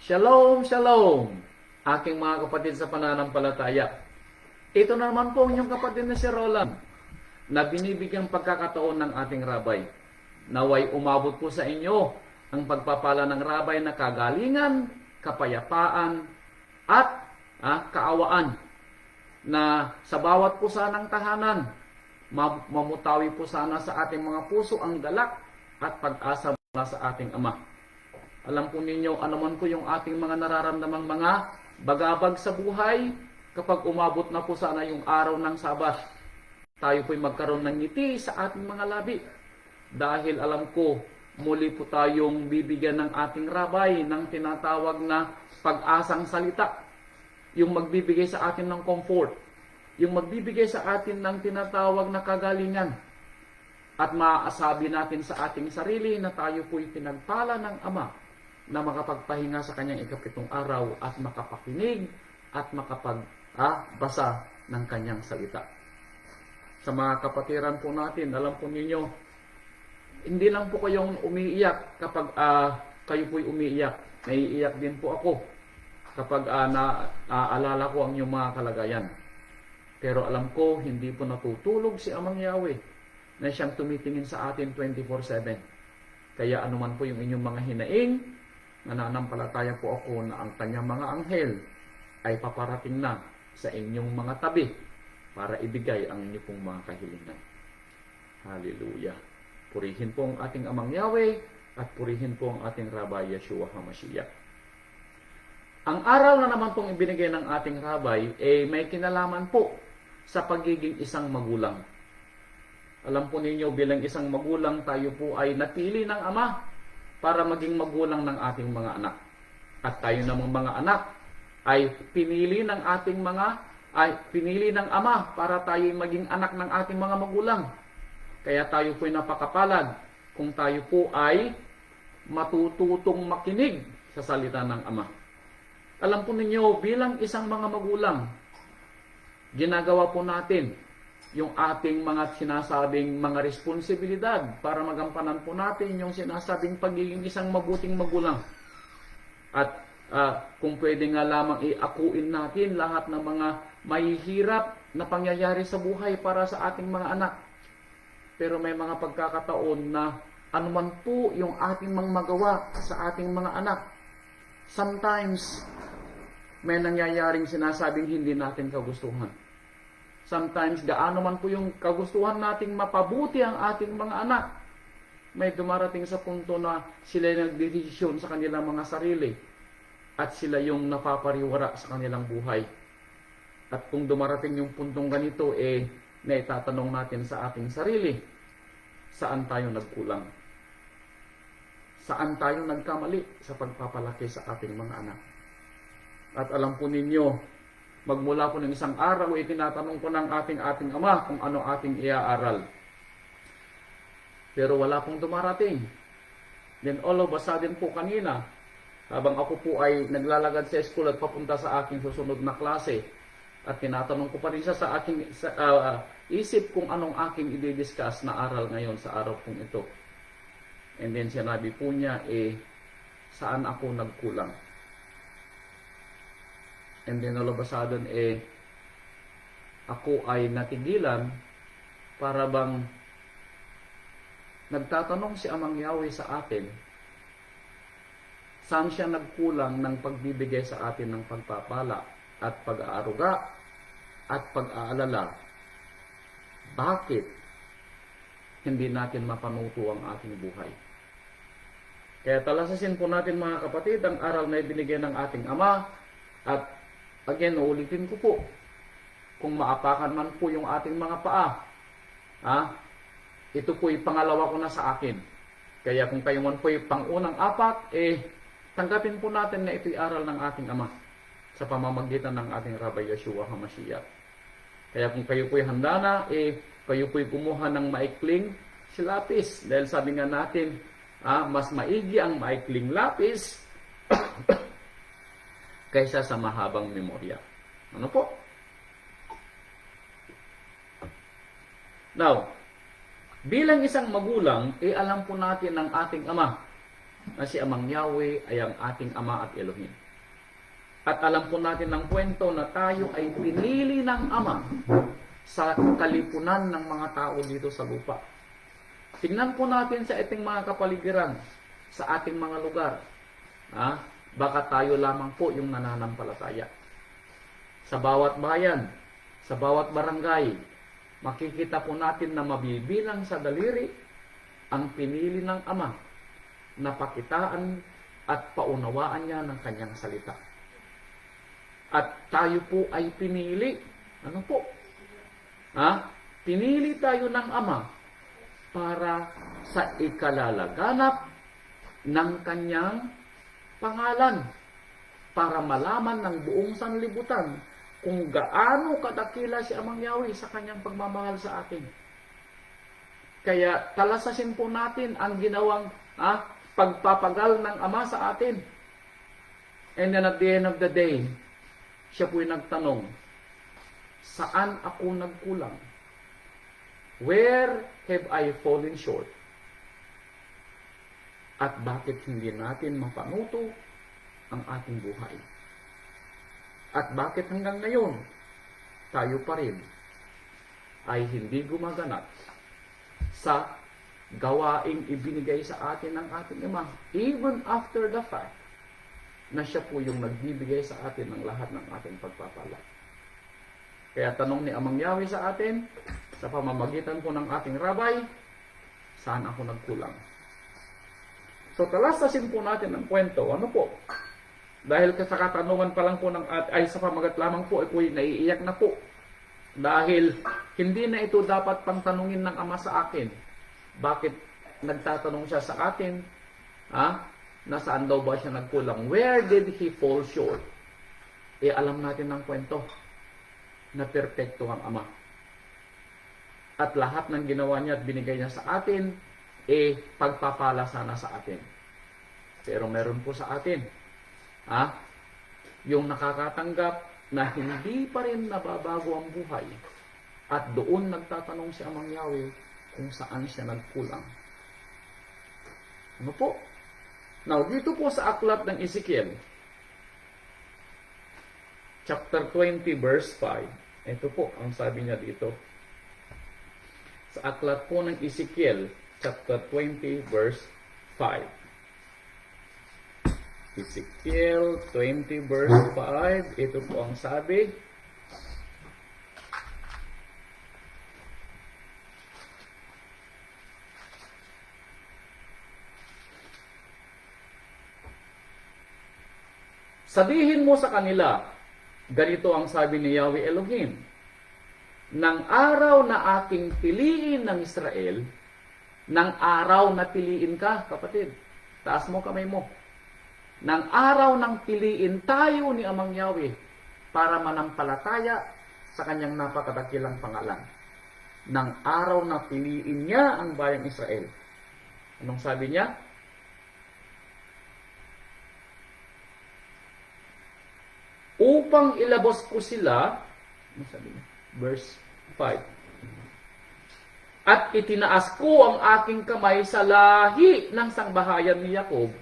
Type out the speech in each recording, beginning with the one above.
Shalom, shalom, aking mga kapatid sa pananampalataya. Ito naman po ang inyong kapatid na si Roland, na binibigyang pagkakataon ng ating rabay. Naway umabot po sa inyo ang pagpapala ng rabay na kagalingan, kapayapaan, at kaawaan, na sa bawat po sanang tahanan, mamutawi po sana sa ating mga puso ang galak at pag-asa mula sa ating Ama. Alam po ninyo, anuman po yung ating mga nararamdamang mga bagabag sa buhay, kapag umabot na po sana yung araw ng Sabat, tayo po'y magkaroon ng ngiti sa ating mga labi. Dahil alam ko, muli po tayong bibigyan ng ating rabay ng tinatawag na pag-asang salita. Yung magbibigay sa atin ng comfort, yung magbibigay sa atin ng tinatawag na kagalingan. At maaasabi natin sa ating sarili na tayo po'y pinagpala ng Ama na makapagpahinga sa kanyang ikapitong araw at makapakinig at makapagbasa ng kanyang salita. Sa mga kapatiran po natin, alam po ninyo, hindi lang po kayong umiiyak kapag kayo po'y umiiyak. Naiiyak din po ako kapag naalala ko ang inyong mga kalagayan. Pero alam ko, hindi po natutulog si Amang Yahweh na siyang tumitingin sa atin 24/7. Kaya anuman po yung inyong mga hinaing, nananampalataya po ako na ang kanyang mga anghel ay paparating na sa inyong mga tabi para ibigay ang inyong pong mga kahilingan. Hallelujah. Purihin po ang ating Amang Yahweh at purihin po ang ating Rabay Yeshua HaMashiach. Ang araw na naman pong ibinigay ng ating Rabay may kinalaman po sa pagiging isang magulang. Alam po ninyo, bilang isang magulang, tayo po ay napili ng Ama para maging magulang ng ating mga anak. At tayo namang mga anak ay pinili ng Ama para tayo maging anak ng ating mga magulang. Kaya tayo po'y napakapalad kung tayo po ay matututong makinig sa salita ng Ama. Alam po ninyo, bilang isang mga magulang, ginagawa po natin yung ating mga sinasabing mga responsibilidad para magampanan po natin yung sinasabing pagiging isang mabuting magulang. At kung pwede nga lamang iakuin natin lahat ng mga mahihirap na pangyayari sa buhay para sa ating mga anak. Pero may mga pagkakataon na anuman po yung ating mga magawa sa ating mga anak, sometimes may nangyayaring sinasabing hindi natin kagustuhan. Sometimes, gaano man po yung kagustuhan nating mapabuti ang ating mga anak, may dumarating sa punto na sila yung nagdedesisyon sa kanilang mga sarili at sila yung napapariwara sa kanilang buhay. At kung dumarating yung puntong ganito, naitatanong natin sa ating sarili, saan tayo nagkulang? Saan tayo nagkamali sa pagpapalaki sa ating mga anak? At alam po ninyo, magmula po ng isang araw, tinatanong ko ng ating Ama kung ano ating iaaral. Pero wala pong dumarating. Then all of a sudden po kanina, habang ako po ay naglalagad sa school at papunta sa aking susunod na klase, at tinatanong ko pa rin siya sa aking isip kung anong aking i-discuss na aral ngayon sa araw pong ito. And then sinabi po niya, saan ako nagkulang? And then all of a sudden, ako ay natigilan para bang nagtatanong si Amang Yahweh sa atin, saan siya nagkulang ng pagbibigay sa atin ng pagpapala at pag-aaruga at pag-aalala. Bakit hindi natin mapanuto ang ating buhay? Kaya talasasin po natin mga kapatid ang aral na ibinigay ng ating Ama. At again, uulitin ko po, kung maapakan man po yung ating mga paa, ito po'y pangalawa ko na sa akin. Kaya kung kayo man po'y pangunang apat, tanggapin po natin na ito'y aral ng ating Ama sa pamamagitan ng ating Rabay Yeshua HaMashiach. Kaya kung kayo po'y handa na, kayo po'y kumuha ng maikling lapis. Dahil sabi nga natin, mas maigi ang maikling lapis kaysa sa mahabang memorya. Ano po? Now, bilang isang magulang, alam po natin ng ating Ama na si Amang Yahweh ay ang ating Ama at Elohim. At alam po natin ng kwento na tayo ay pinili ng Ama sa kalipunan ng mga tao dito sa lupa. Tingnan po natin sa ating mga kapaligiran, sa ating mga lugar. Baka tayo lamang po yung nananampalataya. Sa bawat bayan, sa bawat barangay, makikita po natin na mabibilang sa daliri ang pinili ng Ama na pakitaan at paunawaan niya ng kanyang salita. At tayo po ay pinili. Ano po? Pinili tayo ng Ama para sa ikalalaganap ng kanyang pangalan. Para malaman ng buong sanlibutan kung gaano kadakila si Amang Yahweh sa kanyang pagmamahal sa atin. Kaya talasasin po natin ang ginawang pagpapagal ng Ama sa atin. And then at the end of the day, siya po'y nagtanong, saan ako nagkulang? Where have I fallen short? At bakit hindi natin mapanuto ang ating buhay? At bakit hanggang ngayon, tayo pa rin ay hindi gumaganap sa gawaing ibinigay sa atin ng ating Ama, even after the fact na siya po yung nagbibigay sa atin ng lahat ng ating pagpapala. Kaya tanong ni Amang Yahweh sa atin, sa pamamagitan po ng ating rabay, saan ako nagkulang? So talasasin po natin ang kwento. Ano po? Dahil sa katanungan pa lang po ay sa pamagat lamang po, ako'y naiiyak na po. Dahil hindi na ito dapat pang tanungin ng Ama sa akin. Bakit nagtatanong siya sa atin? Nasaan daw ba siya nagkulang? Where did he fall short? Alam natin ng kwento na perpekto ang Ama. At lahat ng ginawa niya at binigay niya sa atin, pagpapala sana sa atin. Pero meron po sa atin, yung nakakatanggap na hindi pa rin nababago ang buhay. At doon nagtatanong si Amang Yahweh kung saan siya nagkulang. Ano po? Now, dito po sa aklat ng Ezekiel, chapter 20, verse 5. Ito po ang sabi niya dito. Sa aklat po ng Ezekiel, chapter 20, verse 5. Ezekiel 20, verse 5. Ito po ang sabi. Sabihin mo sa kanila, ganito ang sabi ni Yahweh Elohim, ng araw na aking piliin ng Israel, ng araw na piliin ka, kapatid, taas mo kamay mo, ng araw ng piliin tayo ni Amang Yahweh para manampalataya sa kanyang napakadakilang pangalan. Ng araw na piliin niya ang bayang Israel. Anong sabi niya? Upang ilabos ko sila, ano sabi niya? Verse 5. At itinaas ko ang aking kamay sa lahi ng sangbahayan ni Jacob,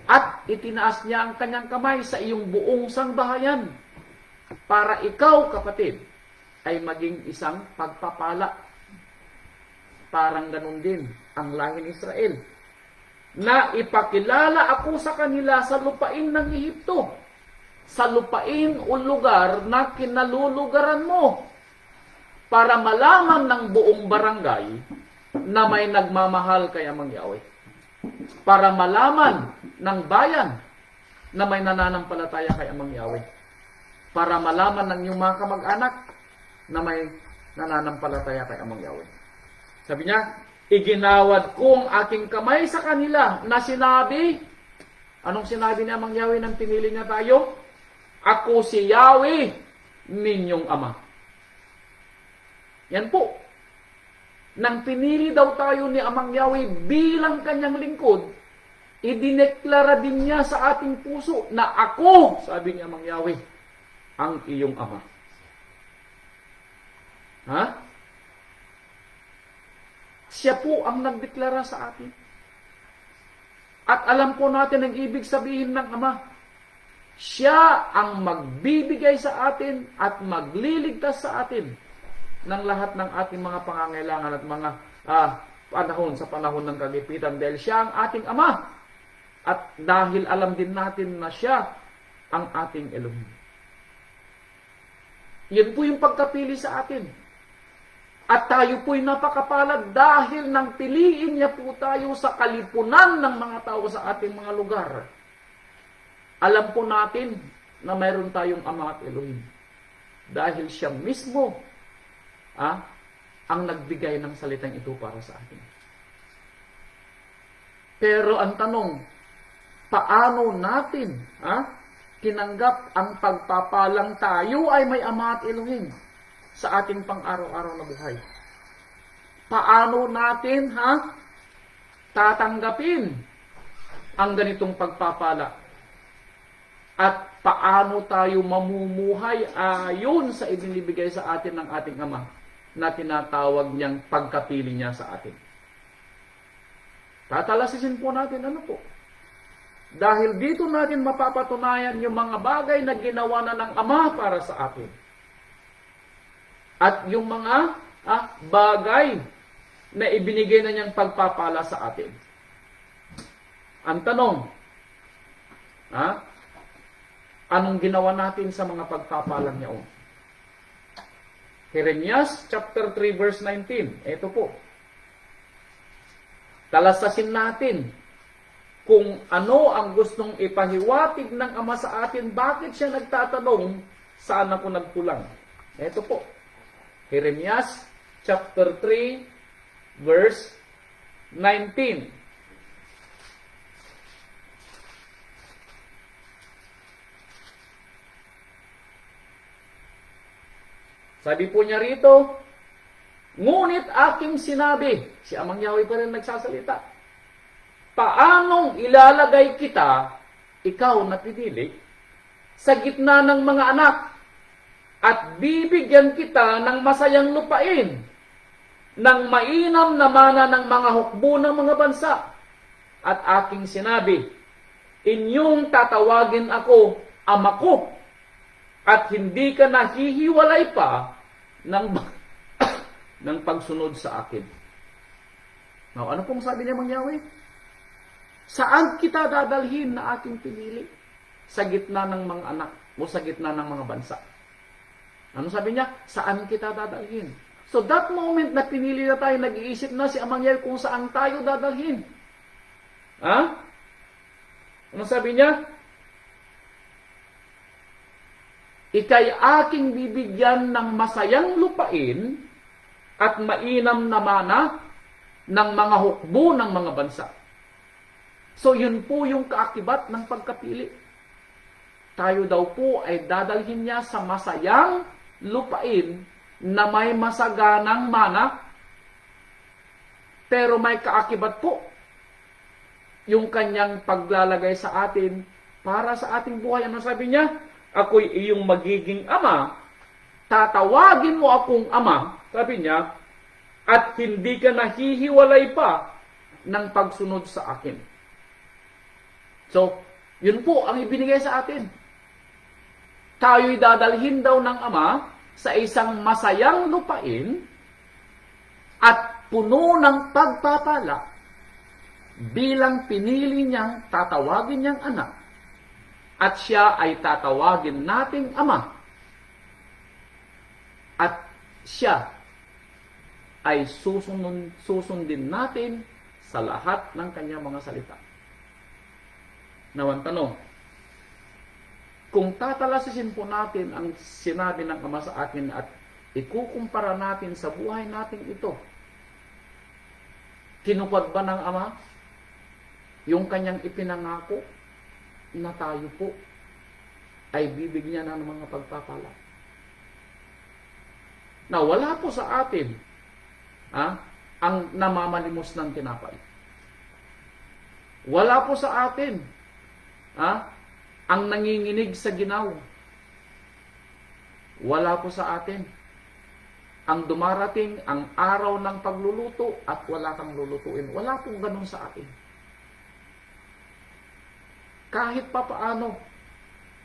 at itinaas niya ang kanyang kamay sa iyong buong sangbahayan, para ikaw, kapatid, ay maging isang pagpapala. Parang ganun din ang lahi ni Israel, na ipakilala ako sa kanila sa lupain ng Ehipto, sa lupain o lugar na kinalulugaran mo, para malaman ng buong barangay na may nagmamahal kay Amang Yahweh. Para malaman ng bayan na may nananampalataya kay Amang Yahweh. Para malaman ng iyong mga kamag-anak na may nananampalataya kay Amang Yahweh. Sabi niya, iginawad ko ang aking kamay sa kanila na sinabi, anong sinabi ni Amang Yahweh nang pinili niya tayo? Ako si Yahweh, ninyong Ama. Yan po. Nang pinili daw tayo ni Amang Yahweh bilang kanyang lingkod, idineklara din niya sa ating puso na ako, sabi ni Amang Yahweh, ang iyong Ama. Siya po ang nagdeklara sa atin. At alam po natin ang ibig sabihin ng Ama. Siya ang magbibigay sa atin at magliligtas sa atin ng lahat ng ating mga pangangailangan at mga panahon sa panahon ng kagipitan dahil siya ang ating Ama. At dahil alam din natin na siya ang ating Elohim. Yan po yung pagkapili sa atin. At tayo po'y napakapalad dahil nang piliin niya po tayo sa kalipunan ng mga tao sa ating mga lugar. Alam po natin na mayroon tayong Ama at Elohim. Dahil siya mismo ang nagbigay ng salitang ito para sa atin. Pero ang tanong, paano natin tinanggap ang pagpapalang tayo ay may Ama at Elohim sa ating pang-araw-araw na buhay? Paano natin tatanggapin ang ganitong pagpapala? At paano tayo mamumuhay ayon sa ibinibigay sa atin ng ating Ama na tinatawag niyang pagkapili niya sa atin? Tatalasisin po natin ano po. Dahil dito natin mapapatunayan yung mga bagay na ginawa na ng Ama para sa atin. At yung mga bagay na ibinigay na niyang pagpapala sa atin. Ang tanong, anong ginawa natin sa mga pagpapalang niyaon? Jeremias chapter 3 verse 19. Ito po. Talasasin natin kung ano ang gustong ipahiwatig ng Ama sa atin, bakit siya nagtatanong, saan ako nagkulang? Ito po. Jeremias chapter 3 verse 19. Sabi po niya rito, ngunit aking sinabi, si Amang Yahweh pa rin nagsasalita, paanong ilalagay kita, ikaw na pinili, sa gitna ng mga anak, at bibigyan kita ng masayang lupain, ng mainam na mana ng mga hukbo ng mga bansa. At aking sinabi, inyong tatawagin ako, Ama ko, at hindi ka nahihiwalay pa ng pagsunod sa akin. Now, ano pong sabi niya Mang Yahweh? Saan kita dadalhin na aking pinili? Sa gitna ng mga anak o sa gitna ng mga bansa. Ano sabi niya? Saan kita dadalhin? So that moment na pinili na tayo, nag-iisip na si Amang Yahweh kung saan tayo dadalhin. Ano sabi niya? Ika'y aking bibigyan ng masayang lupain at mainam na mana ng mga hukbo ng mga bansa. So yun po yung kaakibat ng pagkapili. Tayo daw po ay dadalhin niya sa masayang lupain na may masaganang mana, pero may kaakibat po yung kanyang paglalagay sa atin para sa ating buhay. Ano sabi niya? Ako'y iyong magiging Ama, tatawagin mo akong Ama, sabi niya, at hindi ka nahihiwalay pa ng pagsunod sa akin. So, yun po ang ibinigay sa atin. Tayo'y dadalhin daw ng Ama sa isang masayang lupain at puno ng pagpapala bilang pinili niyang tatawagin niyang anak. At siya ay tatawagin nating Ama. At siya ay susundin natin sa lahat ng kanyang mga salita. Nawang tanong, kung tatalasisin po natin ang sinabi ng Ama sa atin at ikukumpara natin sa buhay natin ito, tinupad ba ng Ama yung kanyang ipinangako na tayo po ay bibigyan ng mga pagpapala? Na wala po sa atin ang namamalimos ng tinapay. Wala po sa atin ang nanginginig sa ginaw. Wala po sa atin ang dumarating ang araw ng pagluluto at wala kang lulutuin. Wala pong ganun sa atin. kahit pa paano,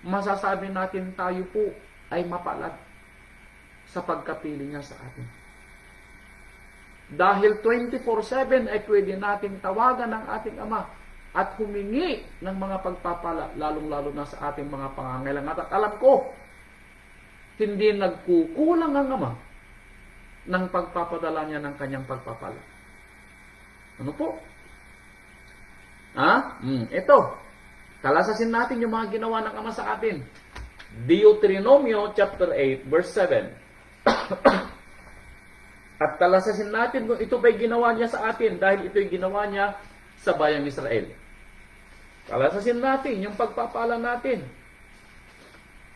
masasabi natin tayo po ay mapalad sa pagkapili niya sa atin. Dahil 24/7 ay pwede nating tawagan ng ating Ama at humingi ng mga pagpapala, lalong-lalo na sa ating mga pangangailangan. At alam ko, hindi nagkukulang ang Ama ng pagpapadala niya ng kanyang pagpapala. Ano po? Ito. Kalasasin natin yung mga ginawa ng Ama sa atin. Deuteronomio chapter 8 verse 7. At talasasin natin kung ito ba'y ginawa niya sa atin dahil ito'y ginawa niya sa bayang Israel. Talasasin natin yung pagpapala natin.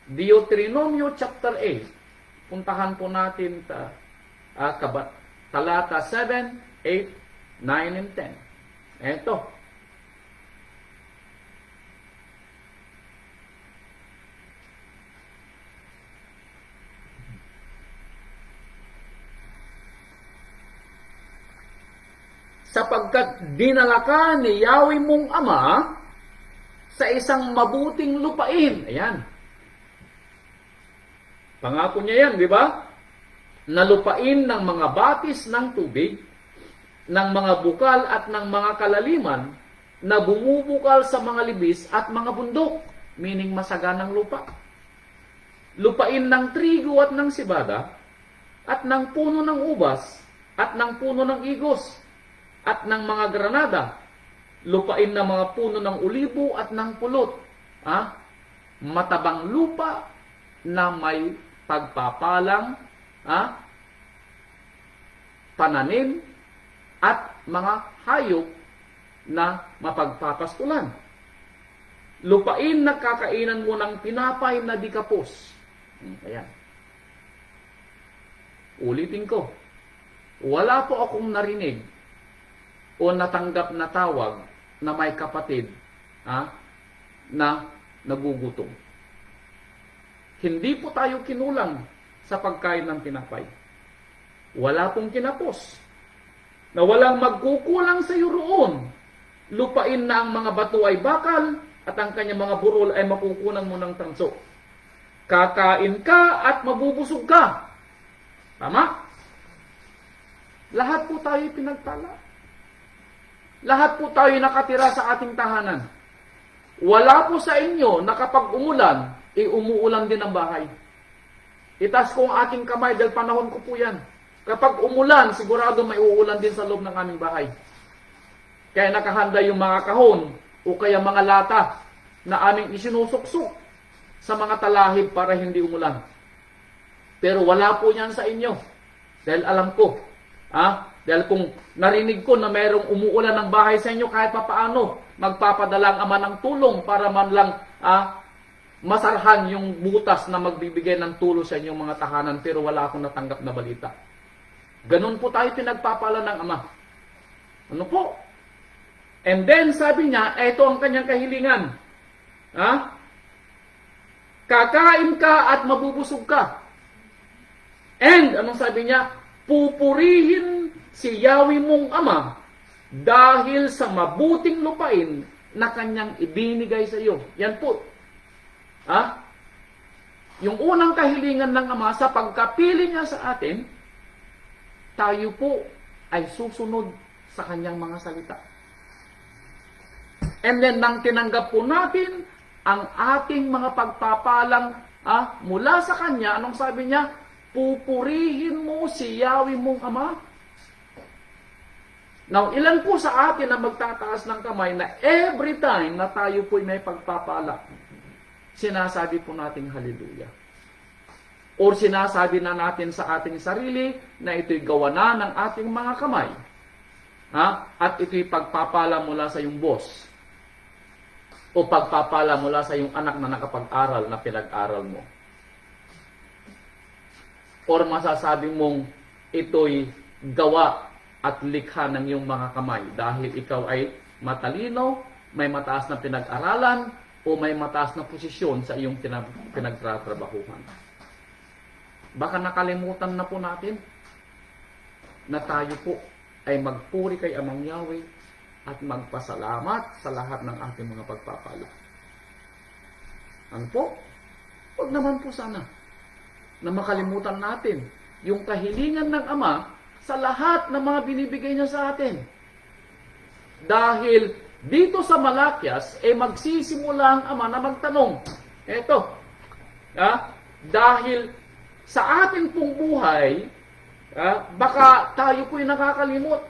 Deuteronomio chapter 8. Puntahan po natin talata 7, 8, 9, and 10. Ito. Sapagkat dinala ka ni Yahweh mong Ama sa isang mabuting lupain. Ayan. Pangako niya yan, di ba? Na lupain ng mga batis ng tubig, ng mga bukal at ng mga kalaliman, na bumubukal sa mga libis at mga bundok, meaning masaganang lupa. Lupain ng trigo at ng sibada, at ng puno ng ubas, at ng puno ng igos, at ng mga granada, lupain ng mga puno ng ulibo at ng pulot. Matabang lupa na may pagpapalang, pananim, at mga hayop na mapagpapastulan. Lupain na kakainan mo ng pinapay na di kapos. Ayan. Ulitin ko. Wala po akong narinig o natanggap na tawag na may kapatid na nagugutom. Hindi po tayo kinulang sa pagkain ng tinapay. Wala pong kinapos. Na walang magkukulang sa iyo roon. Lupain na ang mga bato ay bakal at ang kanyang mga burol ay makukunan mo ng tanso. Kakain ka at mabubusog ka. Tama? Lahat po tayo pinagpala. Lahat po tayo nakatira sa ating tahanan. Wala po sa inyo na kapag umulan, umuulan din ang bahay. Itaas ko ang aking kamay dahil panahon ko po yan. Kapag umulan, sigurado may uulan din sa loob ng aming bahay. Kaya nakahanda yung mga kahon o kaya mga lata na aming isinusuksok sa mga talahib para hindi umulan. Pero wala po yan sa inyo. Dahil alam ko, dahil kung narinig ko na mayroong umuulan ng bahay sa inyo, kahit papaano, magpapadala ang Ama ng tulong para man lang masarhan yung butas na magbibigay ng tulong sa inyong mga tahanan, pero wala akong natanggap na balita. Ganun po tayo pinagpapala ng Ama. Ano po? And then sabi niya, ito ang kanyang kahilingan. Kakain ka at mabubusog ka. And anong sabi niya? Pupurihin si Yahweh mong Ama dahil sa mabuting lupain na kanyang ibinigay sa iyo. Yan po. Yung unang kahilingan ng Ama sa pagkapili niya sa atin, tayo po ay susunod sa kanyang mga salita. And then nang tinanggap po natin ang ating mga pagpapalang mula sa kanya, anong sabi niya? Pupurihin mo si Yahweh mong Ama. Now, ilan po sa atin na magtataas ng kamay na every time na tayo po'y may pagpapala, sinasabi po natin hallelujah. Or sinasabi na natin sa ating sarili na ito'y gawa na ng ating mga kamay. At ito'y pagpapala mula sa iyong boss. O pagpapala mula sa iyong anak na nakapag-aral na pinag-aral mo. Or masasabi mong ito'y gawa at likha ng iyong mga kamay dahil ikaw ay matalino, may mataas na pinag-aralan, o may mataas na posisyon sa iyong pinagtatrabahuhan. Baka nakalimutan na po natin na tayo po ay magpuri kay Amang Yahweh at magpasalamat sa lahat ng ating mga pagpapala. Ano po? Huwag naman po sana na makalimutan natin yung kahilingan ng Ama sa lahat ng mga binibigay niya sa atin. Dahil dito sa Malakias, magsisimula ang Ama na magtanong. Eto, dahil sa ating pong buhay, baka tayo po'y nakakalimot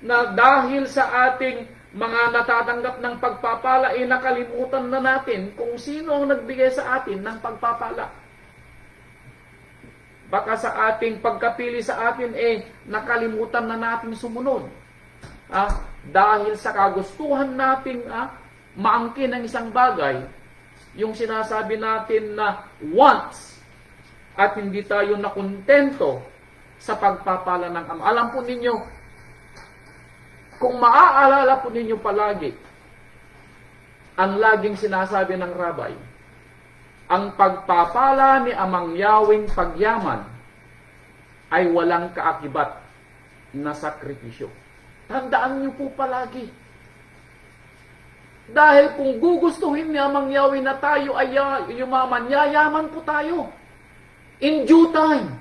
na dahil sa ating mga natatanggap ng pagpapala, nakalimutan na natin kung sino ang nagbigay sa atin ng pagpapala. Baka sa ating pagkapili sa atin, nakalimutan na natin sumunod. Dahil sa kagustuhan natin maangkin ng isang bagay, yung sinasabi natin na wants, at hindi tayo nakontento sa pagpapala ng Ama. Alam po ninyo, kung maaalala po ninyo palagi, ang laging sinasabi ng Rabay, ang pagpapala ni Amang Yahweh pagyaman ay walang kaakibat na sakripisyo. Tandaan niyo po palagi. Dahil kung gugustuhin ni Amang Yahweh na tayo ay yumaman, yayaman po tayo. In due time.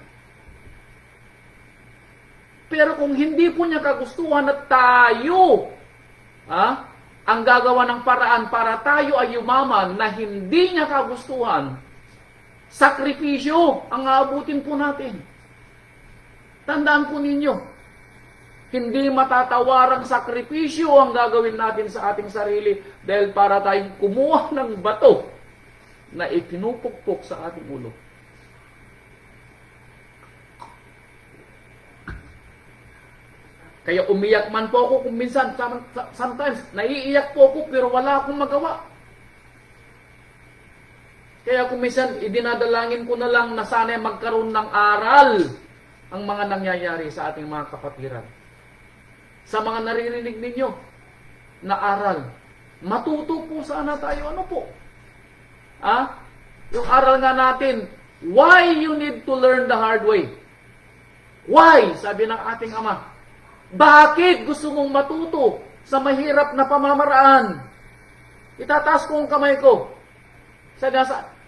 Pero kung hindi po niya kagustuhan na tayo, ang gagawa ng paraan para tayo ay yumaman na hindi niya kagustuhan, sakripisyo ang aabutin po natin. Tandaan po ninyo, hindi matatawarang sakripisyo ang gagawin natin sa ating sarili dahil para tayong kumuha ng bato na itinupukpok sa ating ulo. Kaya umiyak man po ako kung minsan, sometimes, naiiyak po ako pero wala akong magawa. Kaya kung minsan, idinadalangin ko na lang na sana magkaroon ng aral ang mga nangyayari sa ating mga kapatiran. Sa mga naririnig ninyo na aral, matuto po sana tayo. Ano po? Yung aral nga natin, why you need to learn the hard way? Why? Sabi ng ating Ama. Bakit gusto mong matuto sa mahirap na pamamaraan? Itataas ko ang kamay ko.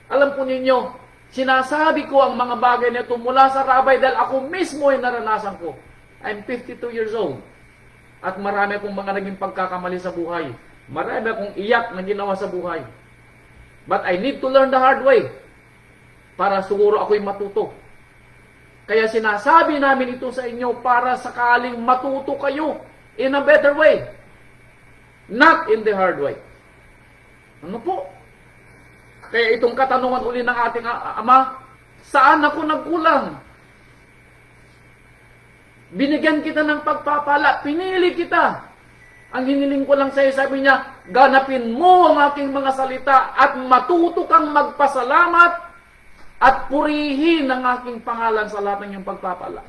Alam po ninyo, sinasabi ko ang mga bagay na ito mula sa Rabay dahil ako mismo ay naranasan ko. I'm 52 years old. At marami akong mga naging pagkakamali sa buhay. Marami akong iyak na ginawa sa buhay. But I need to learn the hard way para siguro ako'y matuto. Kaya sinasabi namin ito sa inyo para sakaling matuto kayo in a better way. Not in the hard way. Ano po? Kaya itong katanungan uli ng ating Ama, saan ako nagkulang? Binigyan kita ng pagpapala, pinili kita. Ang hiniling ko lang sa iyo, sabi niya, ganapin mo ang aking mga salita at matuto kang magpasalamat at purihin ang aking pangalan sa lahat ng iyong pagpapala.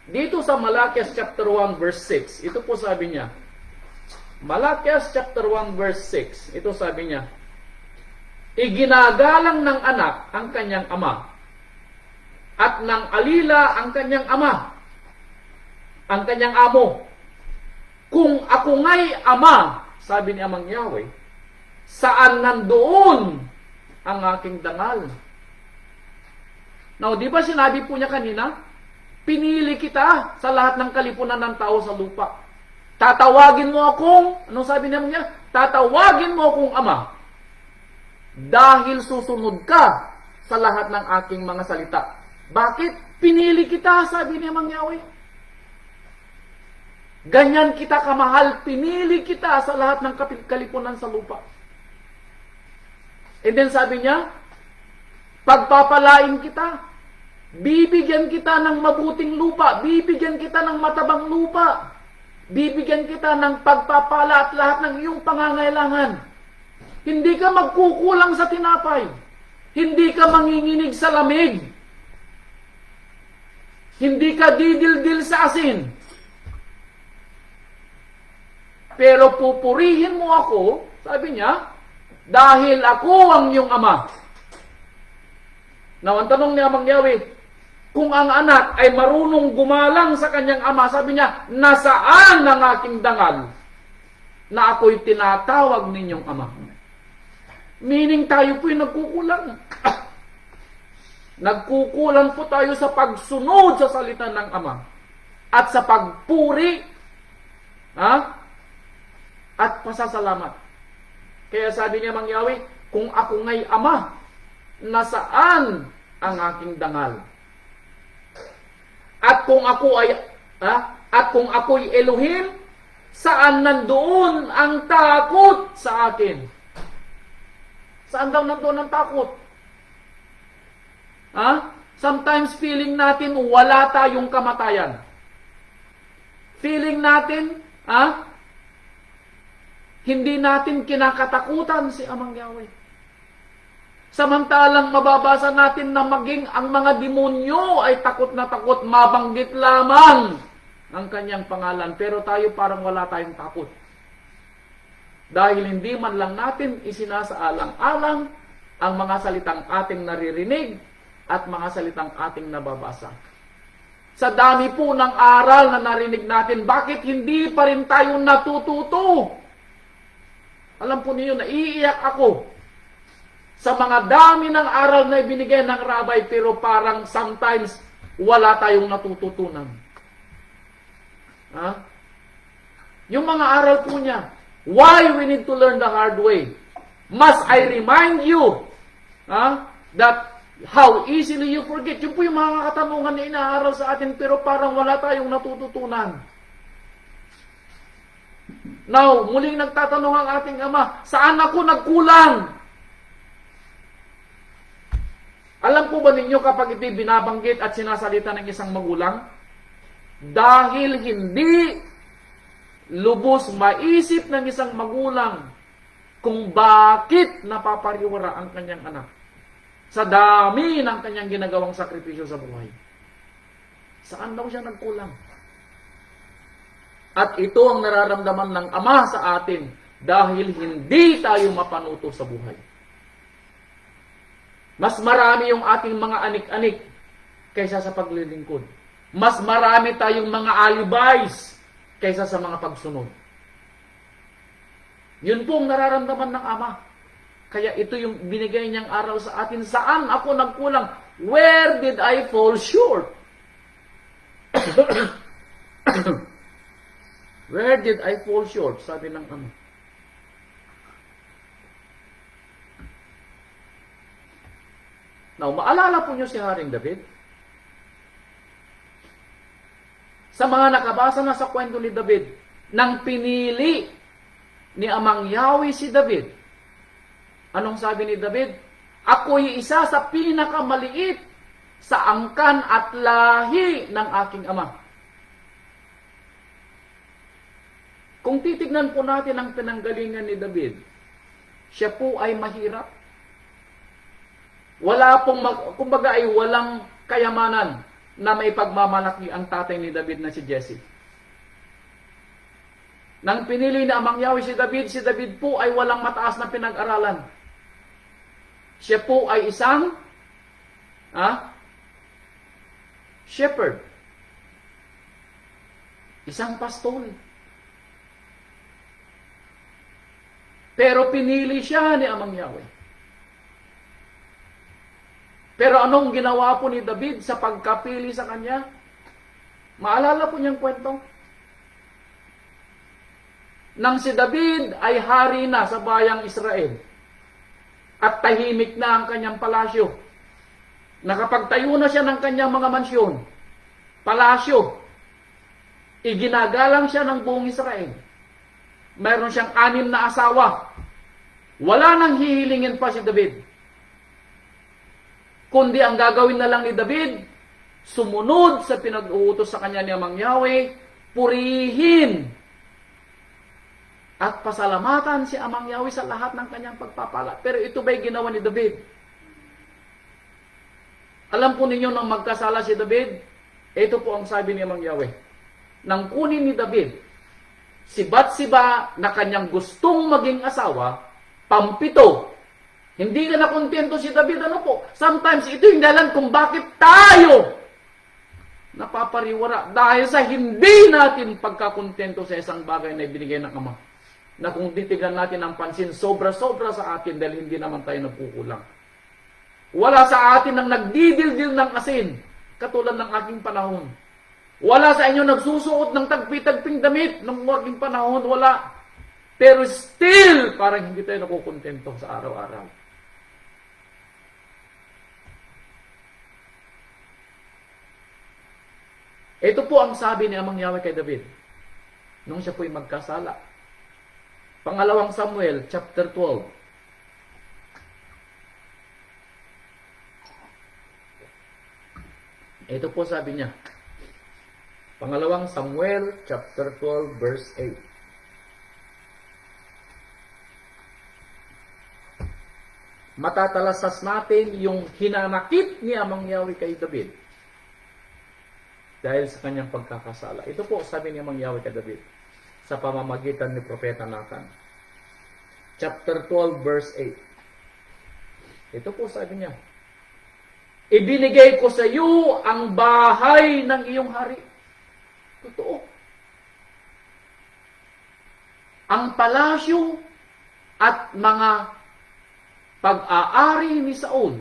Dito sa Malakias chapter 1 verse 6, ito po sabi niya. Malakias chapter 1 verse 6, ito sabi niya, iginagalang ng anak ang kanyang ama, at ng alila ang kanyang ama, ang kanyang amo. Kung ako nga'y ama, sabi ni Amang Yahweh, saan nandoon ang aking dangal? Now, di ba sinabi po niya kanina, pinili kita sa lahat ng kalipunan ng tao sa lupa. Tatawagin mo akong, anong sabi niya? Tatawagin mo akong ama. Dahil susunod ka sa lahat ng aking mga salita. Bakit? Pinili kita, sabi ni Amang Yahweh. Ganyan kita kamahal, pinili kita sa lahat ng kalipunan sa lupa. And then sabi niya, pagpapalain kita, bibigyan kita ng mabuting lupa, bibigyan kita ng matabang lupa, bibigyan kita ng pagpapala at lahat ng iyong pangangailangan. Hindi ka magkukulang sa tinapay, hindi ka manginginig sa lamig, hindi ka didildil sa asin. Pero pupurihin mo ako, sabi niya, dahil ako ang iyong ama. Now, ang tanong ni Amang Yahweh, Kung ang anak ay marunong gumalang sa kanyang ama, sabi niya, nasaan ang aking dangal na ako'y tinatawag ninyong ama? Meaning tayo po'y nagkukulang. Nagkukulang po tayo sa pagsunod sa salita ng ama at sa pagpuri at pasasalamat. Kaya sabi niya Mang Yahweh, kung ako nga'y ama, nasaan ang aking dangal? At kung kung ako'y Elohim, saan nandoon ang takot sa akin? Saan daw nandoon ang takot? Sometimes feeling natin wala tayong kamatayan. Feeling natin, hindi natin kinakatakutan si Amang Yahweh. Samantalang mababasa natin na maging ang mga demonyo ay takot na takot, mabanggit lamang ang kanyang pangalan. Pero tayo parang wala tayong takot. Dahil hindi man lang natin isinasaalang-alang ang mga salitang ating naririnig at mga salitang ating nababasa. Sa dami po ng aral na narinig natin, bakit hindi pa rin tayo natututo? Alam po niyo, naiiyak ako sa mga dami ng aral na ibinigay ng rabbi, pero parang sometimes wala tayong natututunan. Yung mga aral po niya, why we need to learn the hard way? Must I remind you that how easily you forget? Yun po yung mga katanungan na inaaral sa atin, pero parang wala tayong natututunan. Now, muling nagtatanong ang ating ama, saan ako nagkulang? Alam po ba ninyo kapag ito'y binabanggit at sinasalita ng isang magulang? Dahil hindi lubos maisip ng isang magulang kung bakit napapariwara ang kanyang anak sa dami ng kanyang ginagawang sakripisyo sa buhay. Saan daw siya nagkulang? At ito ang nararamdaman ng ama sa atin dahil hindi tayo mapanuto sa buhay. Mas marami yung ating mga anik-anik kaysa sa paglilingkod. Mas marami tayong mga alibis kaysa sa mga pagsunod. Yun po ang nararamdaman ng ama. Kaya ito yung binigay niyang aral sa atin. Saan ako nagkulang? Where did I fall short? Where did I fall short? Sabi ng ama. Now, maalala po niyo si Haring David? Sa mga nakabasa na sa kwento ni David, nang pinili ni Amang Yahweh si David, anong sabi ni David? Ako'y isa sa pinakamaliit sa angkan at lahi ng aking ama. Kung titignan po natin ang pinanggalingan ni David, siya po ay mahirap. Wala pong, kumbaga ay walang kayamanan na may pagmamalaki ang tatay ni David na si Jesse. Nang pinili ni Amang Yahweh si David po ay walang mataas na pinag-aralan. Siya po ay isang shepherd. Isang pastol. Pero pinili siya ni Amang Yahweh. Pero anong ginawa po ni David sa pagkapili sa kanya? Maalala po niyang kwento? Nang si David ay hari na sa bayang Israel at tahimik na ang kanyang palasyo, nakapagtayo na siya ng kanyang mga mansyon, palasyo, iginagalang siya ng buong Israel. Mayroon siyang 6 na asawa. Wala nang hihilingin pa si David. Kundi ang gagawin na lang ni David, sumunod sa pinag-uutos sa kanya ni Amang Yahweh, purihin at pasalamatan si Amang Yahweh sa lahat ng kanyang pagpapala. Pero ito ba'y ginawa ni David? Alam po ninyo nang magkasala si David, ito po ang sabi ni Amang Yahweh. Nang kunin ni David, si Bathsheba na kanyang gustong maging asawa, pampito. Hindi na nakontento si David, ano po? Sometimes ito yung dahilan kung bakit tayo Napapariwara dahil sa hindi natin pagkakontento sa isang bagay na ibinigay ng Ama. Na kung titignan natin ang pansin, sobra-sobra sa atin dahil hindi naman tayo nagkukulang. Wala sa atin ang nagdidildil ng asin, katulad ng aking panahon. Wala sa inyo nagsusuot ng tagpi-tagping damit ng aking panahon, wala. Pero still, parang hindi tayo nakukontento sa araw-araw. Ito po ang sabi ni Amang Yahweh kay David nung siya po'y magkasala. Pangalawang Samuel, chapter 12. Ito po sabi niya. Pangalawang Samuel, chapter 12, verse 8. Matatalasas natin yung hinanakit ni Amang Yahweh kay David dahil sa kanyang pagkakasala. Ito po sabi ni Amang Yahweh kay David sa pamamagitan ni Propeta Nathan. Chapter 12, verse 8. Ito po sabi niya, ibinigay ko sa iyo ang bahay ng iyong hari. Totoo. Ang palasyo at mga pag-aari ni Saul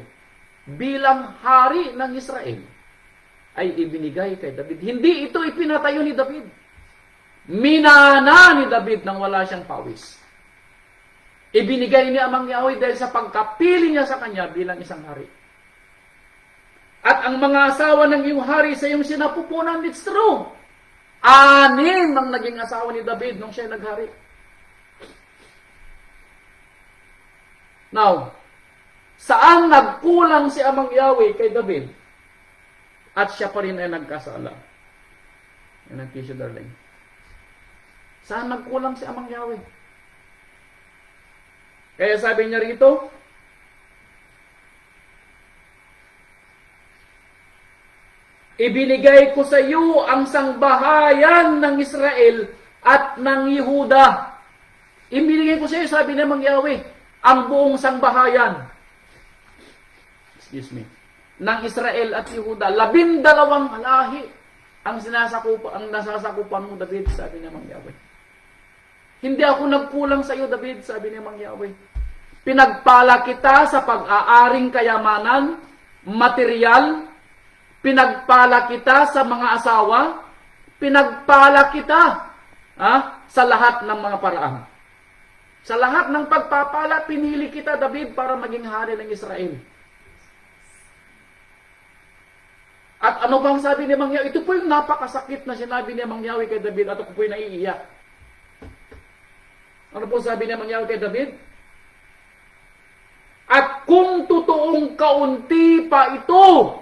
bilang hari ng Israel ay ibinigay kay David. Hindi ito ipinatayo ni David. Minana ni David nang wala siyang pawis. Ibinigay ni Amang Yahweh dahil sa pagkapili niya sa kanya bilang isang hari. At ang mga asawa ng iyong hari sa iyong sinapupunan, it's true. 6 ang naging asawa ni David nung siya naghari. Now, saan nagkulang si Amang Yahweh kay David? At siya pa rin ay nagkasala. Yan ang tissue, darling. Saan nagkulang si Amang Yahweh? Kaya sabi niya rito, ibinigay ko sa iyo ang sangbahayan ng Israel at ng Yehuda. Ibinigay ko sa iyo, sabi ni Amang Yahweh, ang buong sangbahayan. Excuse me. Ng Israel at Yehuda. 12 lahi ang nasasakupan mo, David, sabi ni Amang Yahweh. Hindi ako nagkulang sa iyo, David, sabi ni Amang Yahweh. Pinagpala kita sa pag-aaring kayamanan, material, pinagpala kita sa mga asawa, pinagpala kita sa lahat ng mga paraan. Sa lahat ng pagpapala, pinili kita, David, para maging hari ng Israel. At ano bang sabi ni Amang Yahweh? Ito po yung napakasakit na sinabi ni Amang Yahweh kay David at ako po yung naiiyak. Ano po sabi ni Amang Yahweh kay David? At kung totoong kaunti pa ito,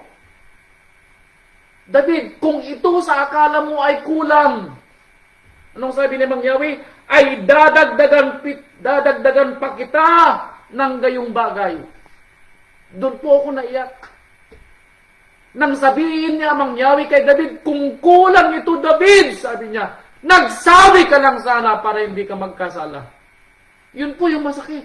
David, kung ito sa akala mo ay kulang, anong sabi ni Amang Yahweh? Ay dadagdagan pa kita ng gayong bagay. Doon po ako naiyak. Nang sabihin niya Amang Yahweh kay David, kung kulang ito, David, sabi niya, nagsabi ka lang sana para hindi ka magkasala. Yun po yung masakit.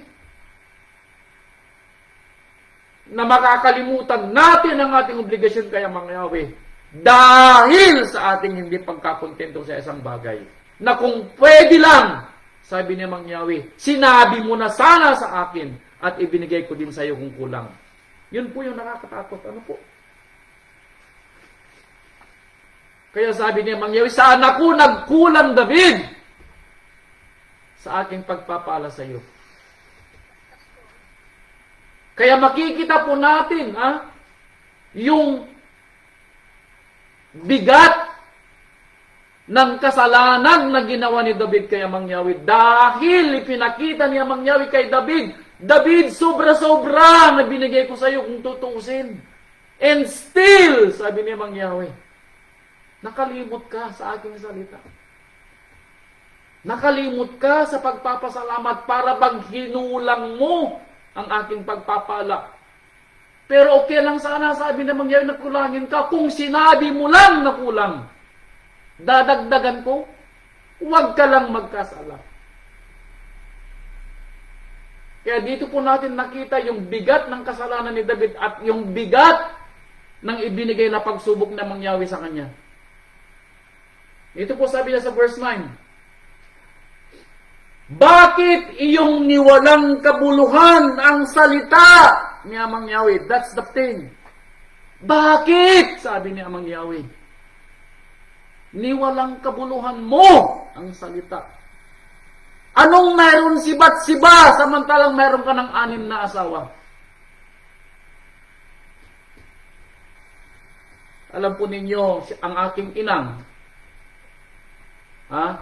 Na makakalimutan natin ang ating obligasyon kay Amang Yahweh dahil sa ating hindi pagkakontento sa isang bagay. Na kung pwede lang, sabi ni Amang Yahweh, sinabi mo na sana sa akin at ibinigay ko din sa iyo kung kulang. Yun po yung nakakatakot. Ano po? Kaya sabi ni Amang Yahweh, saan ako nagkulang, David? Sa aking pagpapala sa iyo. Kaya makikita po natin, yung bigat ng kasalanan na ginawa ni David kay Amang Yahweh. Dahil ipinakita ni Amang Yahweh kay David, David, sobra-sobra na binigay ko sa iyo kung tutuusin. And still, sabi ni Amang Yahweh, nakalimot ka sa aking salita. Nakalimot ka sa pagpapasalamat para bang hinulang mo ang aking pagpapala. Pero okay lang sana, sabi ni Amang Yahweh, na kulangin ka. Kung sinabi mo lang na kulang, dadagdagan ko, huwag ka lang magkasala. Kaya dito po natin nakita yung bigat ng kasalanan ni David at yung bigat ng ibinigay na pagsubok na mangyawi sa kanya. Ito po sabi niya sa verse 9. Bakit iyong niwalang kabuluhan ang salita ni Amang Yahweh? That's the thing. Bakit? Sabi ni Amang Yahweh. Niwalang kabuluhan mo ang salita. Anong meron si Batsiba samantalang meron ka ng 6 na asawa? Alam po ninyo, ang aking inang,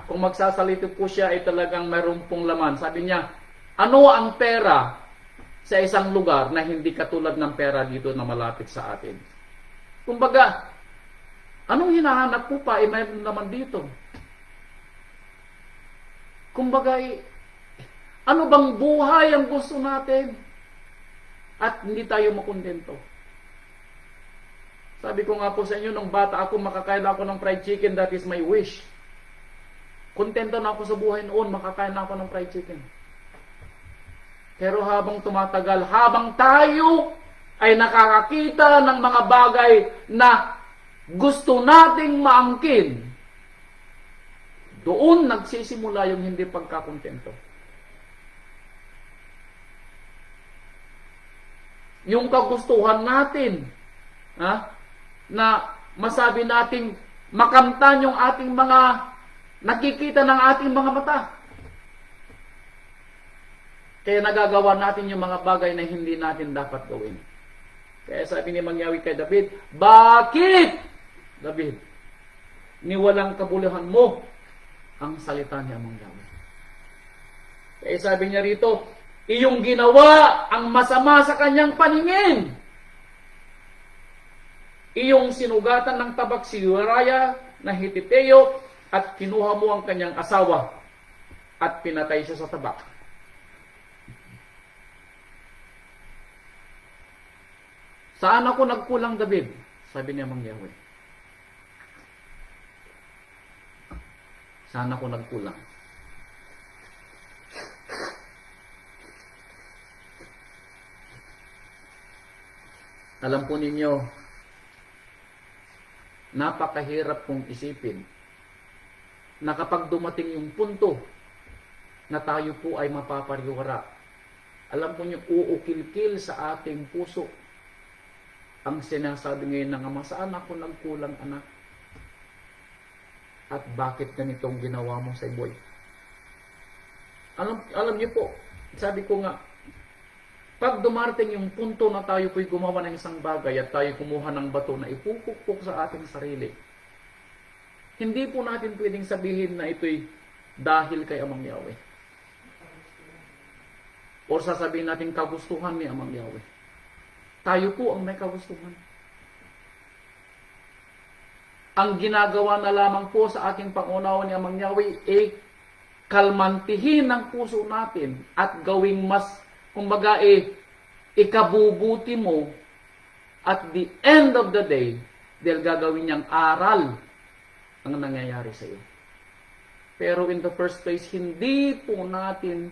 kung magsasalita po siya ay talagang meron pong laman. Sabi niya, ano ang pera sa isang lugar na hindi katulad ng pera dito na malapit sa atin? Kumbaga, anong hinahanap po pa? Mayroon naman dito. Kumbaga, ano bang buhay ang gusto natin? At hindi tayo makontento. Sabi ko nga po sa inyo, nung bata ako, makakain ako ng fried chicken, that is my wish. Kontento na ako sa buhay noon, makakain na ako ng fried chicken. Pero habang tumatagal, habang tayo ay nakakakita ng mga bagay na gusto nating maangkin, doon nagsisimula yung hindi pagkakontento. Yung kagustuhan natin, na masabi nating makamtan yung ating mga nakikita ng ating mga mata. Kaya nagagawa natin yung mga bagay na hindi natin dapat gawin. Kaya sabi ni Mangyawi kay David, bakit, David, niwalang kabuluhan mo ang salita ni Amang Yahweh? Kaya sabi niya rito, iyong ginawa ang masama sa kanyang paningin. Iyong sinugatan ng tabak si Uriah na Hititeo at kinuha mo ang kanyang asawa at pinatay siya sa tabak. Saan ako nagkulang, David? Sabi ni Amang Yahweh. Saan ako nagkulang? Alam po ninyo, napakahirap kong isipin na kapag dumating yung punto na tayo po ay mapapariwara, alam po niyo, uukil-kil sa ating puso ang sinasabi ngayon ng Ama, saan ako nagkulang, anak? At bakit ganitong ginawa mo sa boy? Alam niyo po, sabi ko nga, pag dumarating yung punto na tayo po'y gumawa ng isang bagay at tayo kumuha ng bato na ipupukpok sa ating sarili, hindi po natin pwedeng sabihin na ito'y dahil kay Amang Yahweh. O sasabihin natin kagustuhan ni Amang Yahweh. Tayo po ang may kagustuhan. Ang ginagawa na lamang po sa ating pangunawa ni Amang Yahweh ay kalmantihin ang puso natin at gawing mas, kumbaga ikabubuti mo at the end of the day dahil gagawin niyang aral ang nangyayari sa iyo. Pero in the first place, hindi po natin,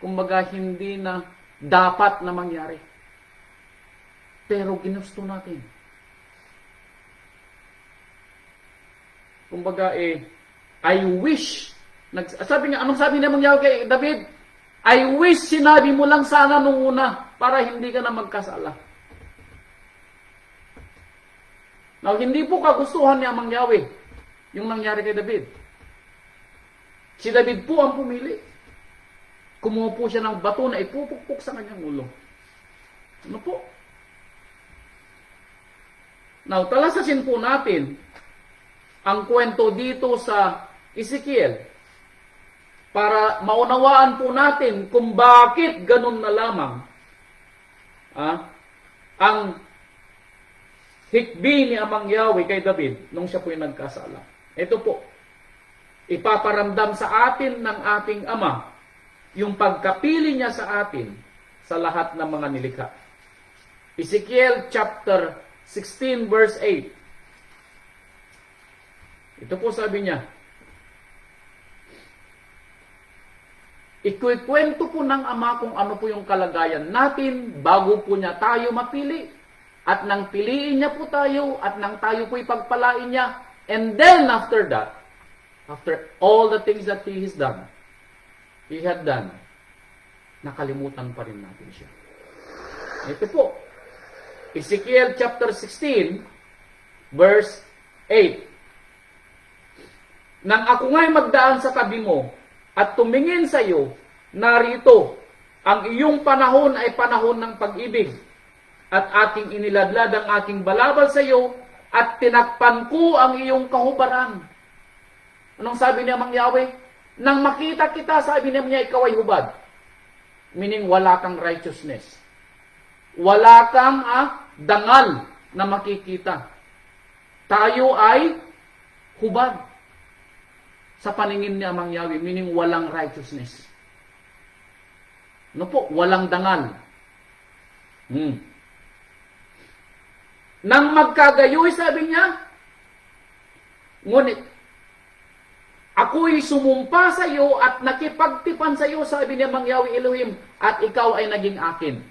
kumbaga hindi na dapat na mangyari. Pero ginusto natin. Kumbaga I wish, sabi nga, anong sabi naman niya kay David? I wish sinabi mo lang sana nung una para hindi ka na magkasala. Now, hindi po kagustuhan ni Amang Yahweh yung nangyari kay David. Si David po ang pumili. Kumuha po siya ng bato na ipupukpok sa kanyang ulo. Ano po? Now, talasasin po natin ang kwento dito sa Ezekiel para maunawaan po natin kung bakit ganun na lamang ang hikbi ni Amang Yahweh kay David nung siya po'y nagkasala. Ito po, ipaparamdam sa atin ng ating Ama yung pagkapili niya sa atin sa lahat ng mga nilikha. Ezekiel chapter 16 verse 8. Ito po sabi niya, ikukwento po ng Ama kung ano po yung kalagayan natin bago po niya tayo mapili. at nang piliin niya po tayo, at nang tayo po ipagpalain niya, and then after that, after all the things that He had done, nakalimutan pa rin natin siya. Ito po, Ezekiel chapter 16, verse 8. Nang ako nga'y magdaan sa tabi mo, at tumingin sa iyo, narito, ang iyong panahon ay panahon ng pag-ibig, at aking iniladlad ang aking balabal sa iyo, at tinakpan ko ang iyong kahubaran. Anong sabi niya Mang Yahweh? Nang makita kita, sabi niya, ikaw ay hubad. Meaning, wala kang righteousness. Wala kang dangal na makikita. Tayo ay hubad. Sa paningin ni Amang Yahweh, meaning walang righteousness. No po, walang dangal. Nang magkagayoy, sabi niya, ngunit, ako'y sumumpa sa iyo at nakipagtipan sa iyo, sabi ni Mang Yahweh Elohim, at ikaw ay naging akin.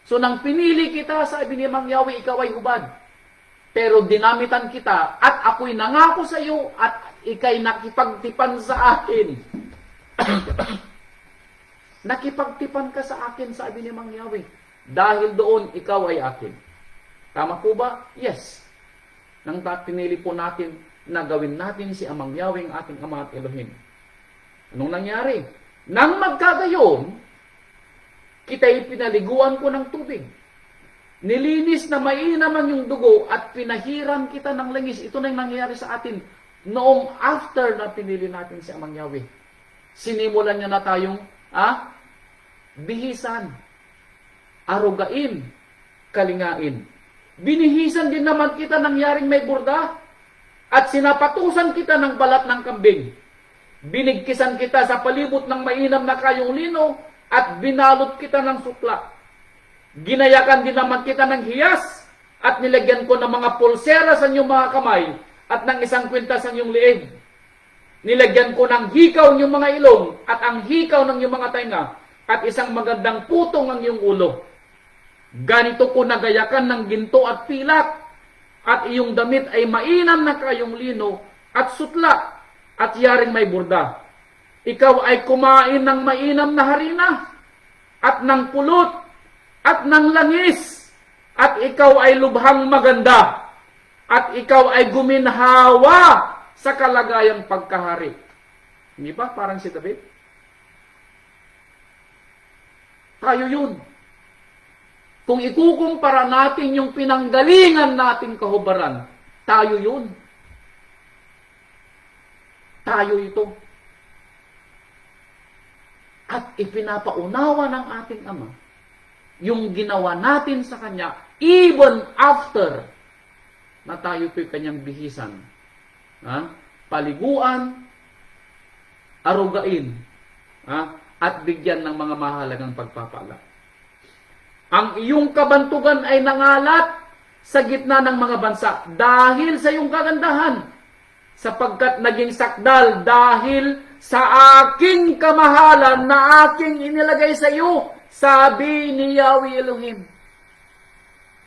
So, nang pinili kita, sabi ni Mang Yahweh, ikaw ay hubad. Pero dinamitan kita, at ako'y nangako sa iyo, at ikay nakipagtipan sa akin. Nakipagtipan ka sa akin, sabi ni Mang Yahweh. Dahil doon, ikaw ay akin. Tama po ba? Yes. Nang pinili po natin na gawin natin si Amang Yahweh, ang ating Ama at Elohim. Anong nangyari? Nang magkagayon, kita'y pinaliguan ko ng tubig. Nilinis na mainam ang yung dugo at pinahiram kita ng langis. Ito na yung nangyayari sa atin noong after na pinili natin si Amang Yahweh. Sinimulan niya na tayong bihisan, arugain, kalingain. Binihisan din naman kita nangyaring may burda at sinapatusan kita ng balat ng kambing. Binigkisan kita sa palibot ng mainam na kayong lino at binalot kita ng sukla. Ginayakan din naman kita ng hiyas at nilagyan ko ng mga pulsera sa inyong mga kamay at ng isang kwintas sa inyong liig. Nilagyan ko ng hikaw ng mga ilong at ang hikaw ng iyong mga tainga at isang magandang putong ng iyong ulo. Ganito ko nagayakan ng ginto at pilak at iyong damit ay mainam na kayong lino at sutla at yaring may burda. Ikaw ay kumain ng mainam na harina at ng pulot at ng langis at ikaw ay lubhang maganda at ikaw ay guminhawa sa kalagayang pagkahari. Hindi ba? Parang si David. Tayo yun. Kung ikukumpara natin yung pinanggalingan nating kahubaran, tayo yun. Tayo ito. At ipinapaunawa ng ating Ama yung ginawa natin sa Kanya even after na tayo po'y Kanyang bihisan. Paliguan, arugain, at bigyan ng mga mahalagang pagpapala. Ang iyong kabantugan ay nangalat sa gitna ng mga bansa dahil sa iyong kagandahan, sapagkat naging sakdal dahil sa aking kamahalan na aking inilagay sa iyo, sabi ni Yahweh Elohim.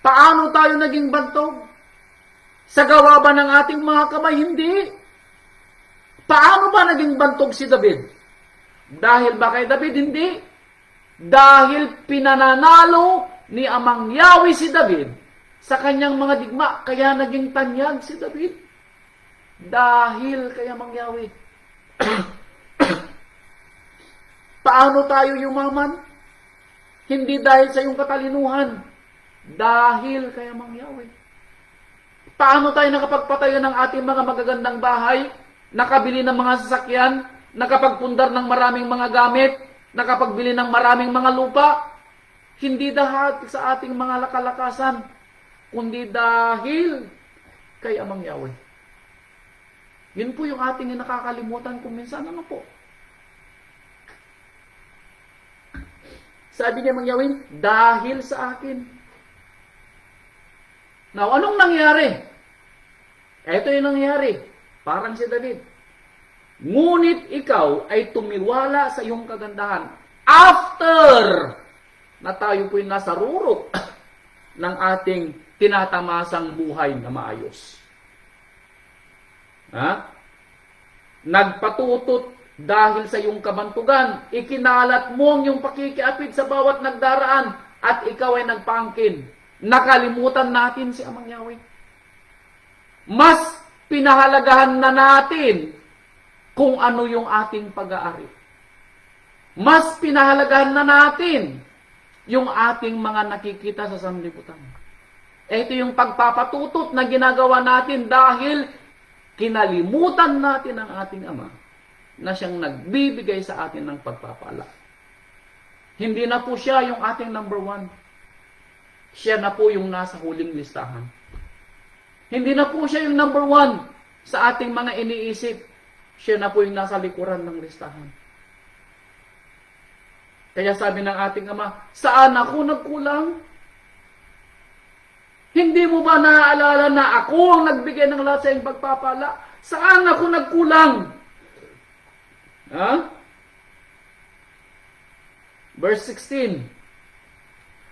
Paano tayo naging bantog? Sa gawa ba ng ating mga kamay? Hindi. Paano ba naging bantog si David? Dahil ba kay David? Hindi. Dahil pinananalo ni Amang Yahweh si David sa kanyang mga digma, kaya naging tanyag si David. Dahil kay Amang Yahweh. Paano tayo yumaman? Hindi dahil sa iyong katalinuhan. Dahil kay Amang Yahweh. Paano tayo nakapagpatayo ng ating mga magagandang bahay, nakabili ng mga sasakyan, nakapagpundar ng maraming mga gamit, nakapagbili ng maraming mga lupa? Hindi dahil sa ating mga lakalakasan, kundi dahil kay Amang Yahweh. Yun po yung ating nakakalimutan kung minsan. Ano po? Sabi niya Amang Yahweh, dahil sa akin. Now, anong nangyari? Ito yung nangyari. Parang si David. Ngunit ikaw ay tumiwala sa iyong kagandahan after na tayo po'y nasa rurok ng ating tinatamasang buhay na maayos. Ha? Nagpatutot dahil sa iyong kabantugan, ikinalat mo ang iyong pakikiapid sa bawat nagdaraan, at ikaw ay nagpangkin. Nakalimutan natin si Amang Yahweh. Mas pinahalagahan na natin kung ano yung ating pag-aari. Mas pinahalagahan na natin yung ating mga nakikita sa sanlibutan. Ito yung pagpapatutot na ginagawa natin dahil kinalimutan natin ang ating Ama na siyang nagbibigay sa atin ng pagpapala. Hindi na po siya yung ating number one. Siya na po yung nasa huling listahan. Hindi na po siya yung number one sa ating mga iniisip. Siya na po yung nasa likuran ng listahan. Kaya sabi ng ating Ama, saan ako nagkulang? Hindi mo ba naaalala na ako ang nagbigay ng lahat sa iyong pagpapala? Saan ako nagkulang? Ha? Verse 16.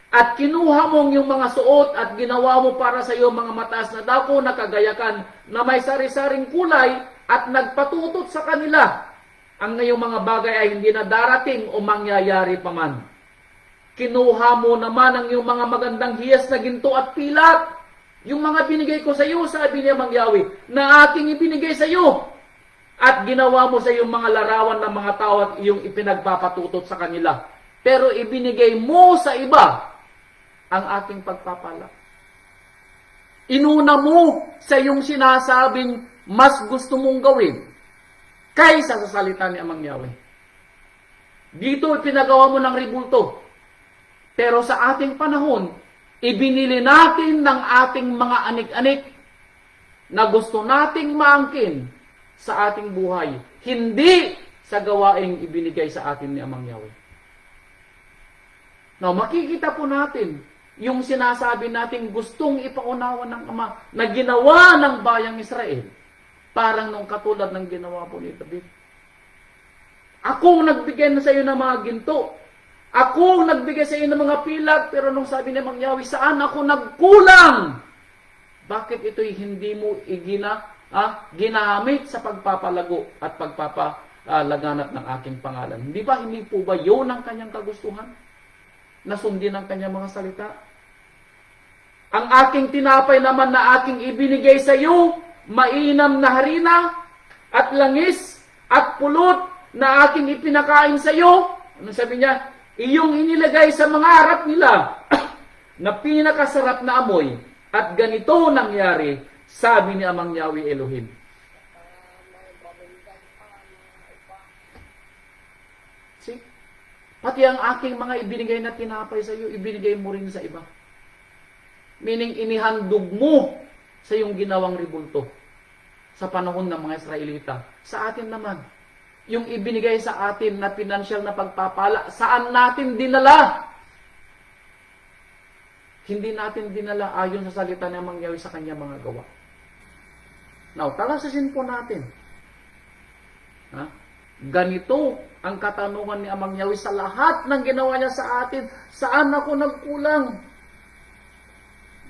At kinuha mong yung mga suot at ginawa mo para sa iyo mga mataas na dako na kagayakan na may sari-saring kulay at nagpatutot sa kanila. Ang ngayong mga bagay ay hindi na darating o mangyayari pa man. Kinuha mo naman ang iyong mga magandang hiyas na ginto at pilat. Yung mga binigay ko sa iyo, sabi niya Mang Yahweh, na aking ibinigay sa iyo. At ginawa mo sa iyong mga larawan ng mga tao at iyong ipinagpapatutot sa kanila. Pero ibinigay mo sa iba ang aking pagpapala. Inuna mo sa iyong sinasabing mas gusto mong gawin kaysa sa salita ni Amang Yahweh. Dito ipinagawa mo ng ribulto. Pero sa ating panahon, ibinili natin ng ating mga anik-anik na gusto nating maangkin sa ating buhay, hindi sa gawaing ibinigay sa atin ni Amang Yahweh. Now, makikita po natin yung sinasabi natin gustong ipaunawa ng Ama na ginawa ng bayang Israel, parang nung katulad ng ginawa po ni David. Ako nagbigay na sa iyo ng mga ginto. Ako nagbigay sa iyo ng mga pilag, pero nung sabi ni Mang Yahweh, saan ako nagkulang? Bakit ito'y hindi mo ginamit sa pagpapalago at pagpapalaganap ng aking pangalan? Hindi po ba yun ang kanyang kagustuhan? Nasundin ang kanyang mga salita? Ang aking tinapay naman na aking ibinigay sa iyo, mainam na harina at langis at pulot na aking ipinakain sa iyo. Ano sabi niya? Iyong inilagay sa mga harap nila na pinakasarap na amoy, at ganito nangyari, sabi ni Amang Yahweh Elohim. See? Pati ang aking mga ibinigay na tinapay sa iyo, ibinigay mo rin sa iba. Meaning, inihandog mo sa iyong ginawang ribulto sa panahon ng mga Israelita. Sa atin naman, yung ibinigay sa atin na pinansyal na pagpapala, saan natin dinala? Hindi natin dinala ayon sa salita ng Amang Yahweh sa kanya mga gawa. Now, talasasin po natin. Ganito ang katanungan ni Amang Yahweh sa lahat ng ginawa niya sa atin. Saan ako nagkulang?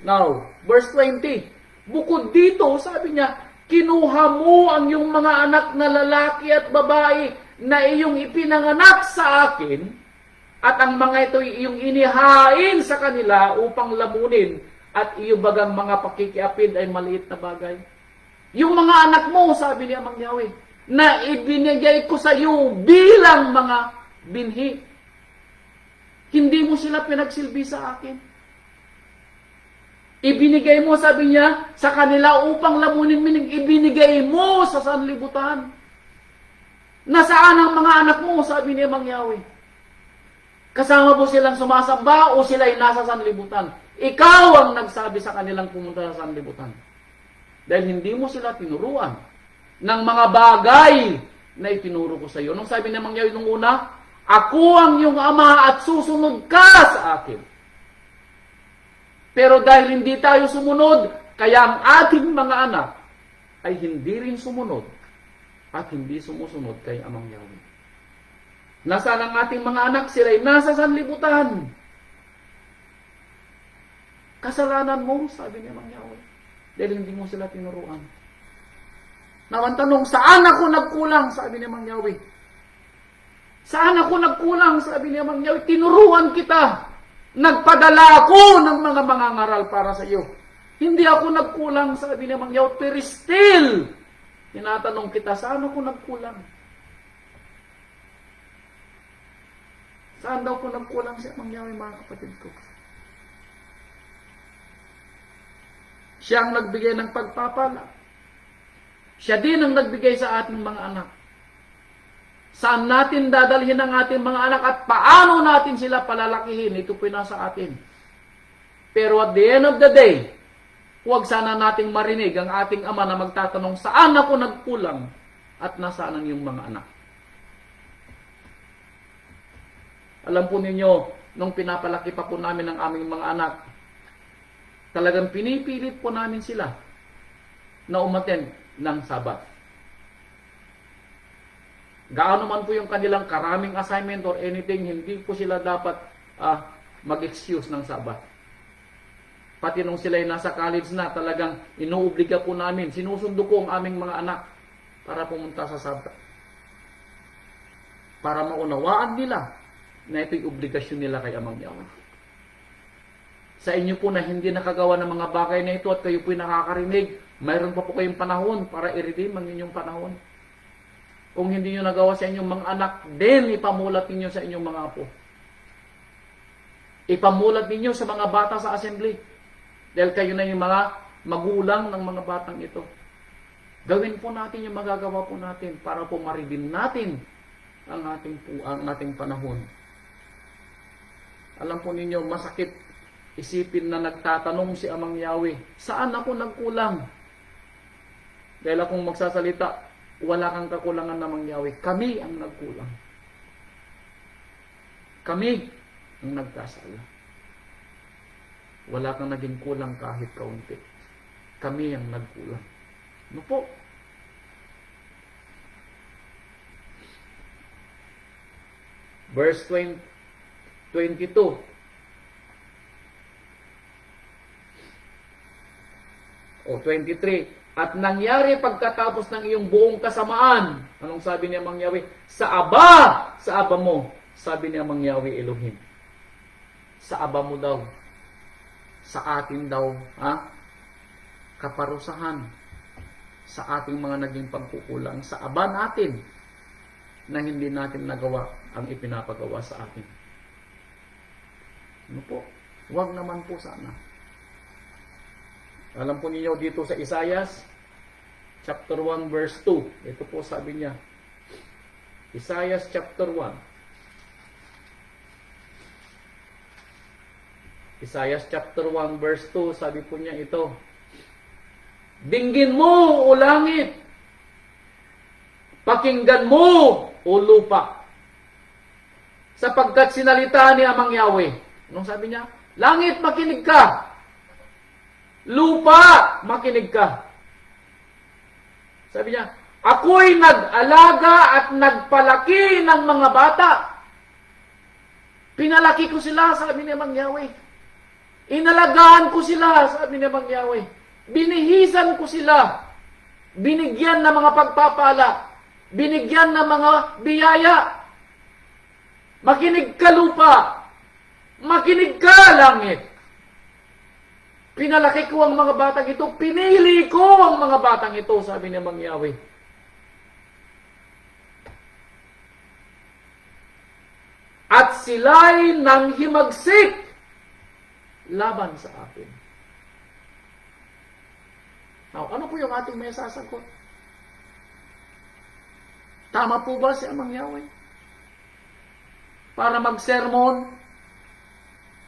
Now, verse 20. Bukod dito, sabi niya, kinuha mo ang iyong mga anak na lalaki at babae na iyong ipinanganak sa akin, at ang mga ito iyong inihain sa kanila upang lamunin, at iyong bagang mga pakikiapid ay maliit na bagay. Yung mga anak mo, sabi ni Amang Yahweh, na ibinigay ko sa iyo bilang mga binhi. Hindi mo sila pinagsilbi sa akin. Ibinigay mo, sabi niya, sa kanila upang lamunin, mining ibinigay mo sa sanlibutan. Nasaan ang mga anak mo, sabi ni Amang Yahweh? Kasama mo silang sumasamba o sila'y nasa sanlibutan? Ikaw ang nagsabi sa kanilang pumunta sa sanlibutan. Dahil hindi mo sila tinuruan ng mga bagay na itinuro ko sa iyo. Nung sabi ni Amang Yahweh nung una, ako ang iyong ama at susunod ka sa akin. Pero dahil hindi tayo sumunod, kaya ang ating mga anak ay hindi rin sumunod at hindi sumusunod kay Amang Yahweh. Nasaan ang ating mga anak? Sila'y nasa sanlibutan. Kasalanan mo, sabi ni Mang Yahweh. Dahil hindi mo sila tinuruan. Naman tanong, saan ako nagkulang? Sabi ni Mang Yahweh. Saan ako nagkulang? Sabi ni Mang Yahweh. Tinuruan kita. Nagpadala ako ng mga mangangaral para sa iyo. Hindi ako nagkulang, sabi ni Mang Yahweh. Pero still, tinatanong kita, saan ako nagkulang? Saan daw ko nagkulang si Mang Yahweh, mga kapatid ko? Siya ang nagbigay ng pagpapala. Siya din ang nagbigay sa ating mga anak. Saan natin dadalhin ang ating mga anak at paano natin sila palalakihin? Ito po nasa atin. Pero at the end of the day, huwag sana nating marinig ang ating ama na magtatanong, saan ako nagkulang at nasaan ang iyong mga anak? Alam po ninyo, nung pinapalaki pa po namin ang aming mga anak, talagang pinipilit po namin sila na umattend ng Sabat. Gaano man po yung kanilang karaming assignment or anything, hindi po sila dapat mag-excuse ng Sabat. Pati nung sila ay nasa college na, talagang inuobliga po namin, sinusundo ko ang aming mga anak para pumunta sa Sabat. Para maunawaan nila na ito'y obligasyon nila kay Amang Yahweh. Sa inyo po na hindi nakagawa ng mga bagay na ito at kayo po'y nakakarinig, mayroon pa po kayong panahon para i-redeem ang inyong panahon. Kung hindi nyo nagawa sa inyong mga anak, then ipamulat ninyo sa inyong mga apo. Ipamulat ninyo sa mga bata sa assembly. Dahil kayo na yung mga magulang ng mga batang ito. Gawin po natin yung magagawa po natin para po ma-redeem natin ang ating panahon. Alam po ninyo, masakit isipin na nagtatanong si Amang Yahweh, saan ako nagkulang? Dahil akong magsasalita, wala kang kakulangan namang Yahweh. Kami ang nagkulang. Kami ang nagkasala. Wala kang naging kulang kahit kaunti. Kami ang nagkulang. Ano po? Verse 22. O 23. At nangyari pagkatapos ng iyong buong kasamaan. Anong sabi niya Mang Yahweh? Sa aba mo, sabi niya Mang Yahweh Elohim. Sa aba mo daw. Sa atin daw, kaparusahan. Sa ating mga naging pagkukulang. Sa aba natin na hindi natin nagawa ang ipinapagawa sa atin. Ano po? Huwag naman po sana. Alam po ninyo dito sa Isaias chapter 1 verse 2. Ito po sabi niya. Isaias chapter 1. Isaias chapter 1 verse 2, sabi po niya ito. Dinggin mo, o langit. Pakinggan mo, o lupa. Sapagkat sinalita ni Amang Yahweh. Anong sabi niya? Langit, makinig ka. Lupa, makinig ka. Sabi niya, ako'y nag-alaga at nagpalaki ng mga bata. Pinalaki ko sila, sabi ni Amang Yahweh. Inalagaan ko sila, sabi ni Amang Yahweh. Binihisan ko sila. Binigyan ng mga pagpapala. Binigyan ng mga biyaya. Makinig ka lupa. Makinig ka langit. Pinalaki ko ang mga batang ito. Pinili ko ang mga batang ito, sabi ni Amang Yahweh. At sila'y nang himagsik laban sa akin. Now, ano po yung ating may sasagot? Tama po ba si Amang Yahweh? Para magsermon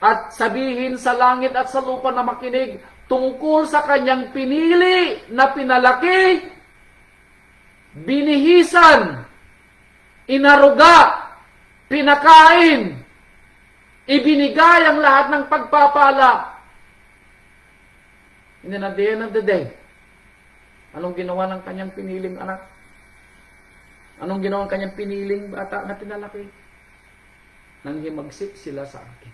at sabihin sa langit at sa lupa na makinig tungkol sa kanyang pinili na pinalaki, binihisan, inaruga, pinakain, ibinigay ang lahat ng pagpapala. And then at the end of the day, anong ginawa ng kanyang piniling anak? Anong ginawa ng kanyang piniling bata na pinalaki? Nang himagsik sila sa akin.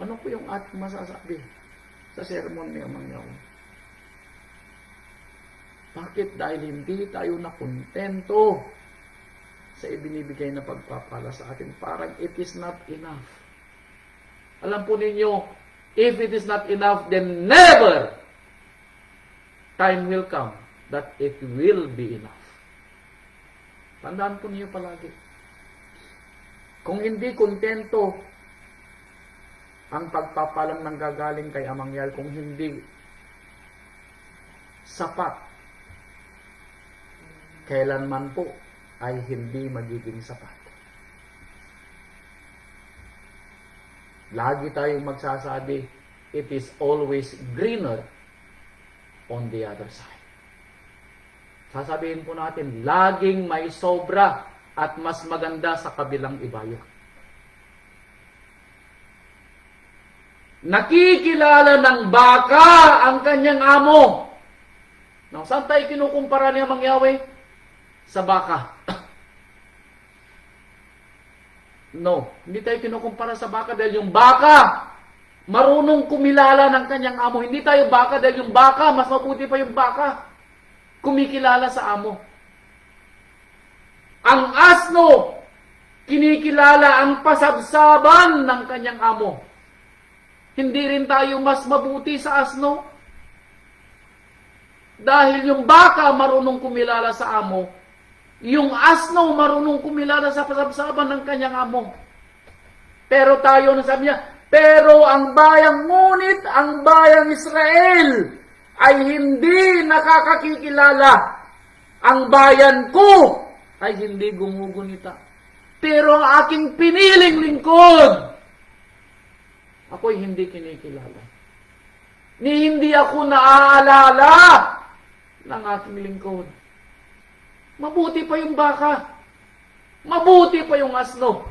Ano po yung ating masasabi sa sermon ni Amang Yahweh? Bakit? Dahil hindi tayo nakontento sa ibinibigay na pagpapala sa atin. Parang it is not enough. Alam po ninyo, if it is not enough, then never time will come that it will be enough. Tandaan po niyo palagi. Kung hindi kontento ang pagpapalang nanggagaling kay Amang Yahweh, kung hindi sapat, kailanman po ay hindi magiging sapat. Lagi tayong magsasabi, it is always greener on the other side. Sasabihin po natin, laging may sobra at mas maganda sa kabilang ibayo. Nakikilala ng baka ang kanyang amo. Now, saan tayo kinukumpara ni Amang Yahweh? Sa baka. No, hindi tayo kinukumpara sa baka dahil yung baka marunong kumilala ng kanyang amo. Hindi tayo baka dahil yung baka, mas mabuti pa yung baka kumikilala sa amo. Ang asno, kinikilala ang pasabsaban ng kanyang amo. Hindi rin tayo mas mabuti sa asno. Dahil yung baka marunong kumilala sa amo, yung asno marunong kumilala sa pasabsaban ng kanyang amo. Pero tayo, nasabi niya, pero ngunit ang bayang Israel ay hindi nakakakikilala. Ang bayan ko ay hindi gumugunita. Pero ang aking piniling lingkod, ako'y hindi kinikilala. Hindi ako naaalala ng aking lingkod. Mabuti pa yung baka. Mabuti pa yung asno.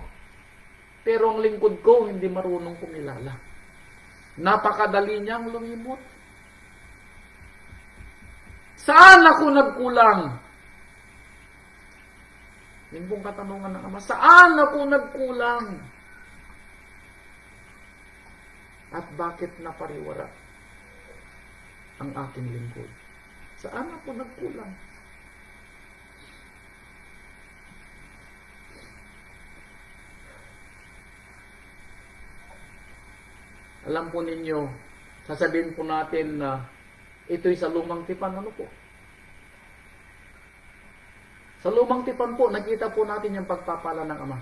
Pero ang lingkod ko hindi marunong kumilala. Napakadali niyang lumimot. Saan ako nagkulang? Yun pong katanungan ng Ama. Saan ako nagkulang? At bakit napariwara ang aking lingkod? Saan ako nagkulang? Alam po ninyo, sasabihin po natin na ito'y sa lumang tipan. Ano po? Sa lumang tipan po, nakita po natin yung pagpapala ng Ama.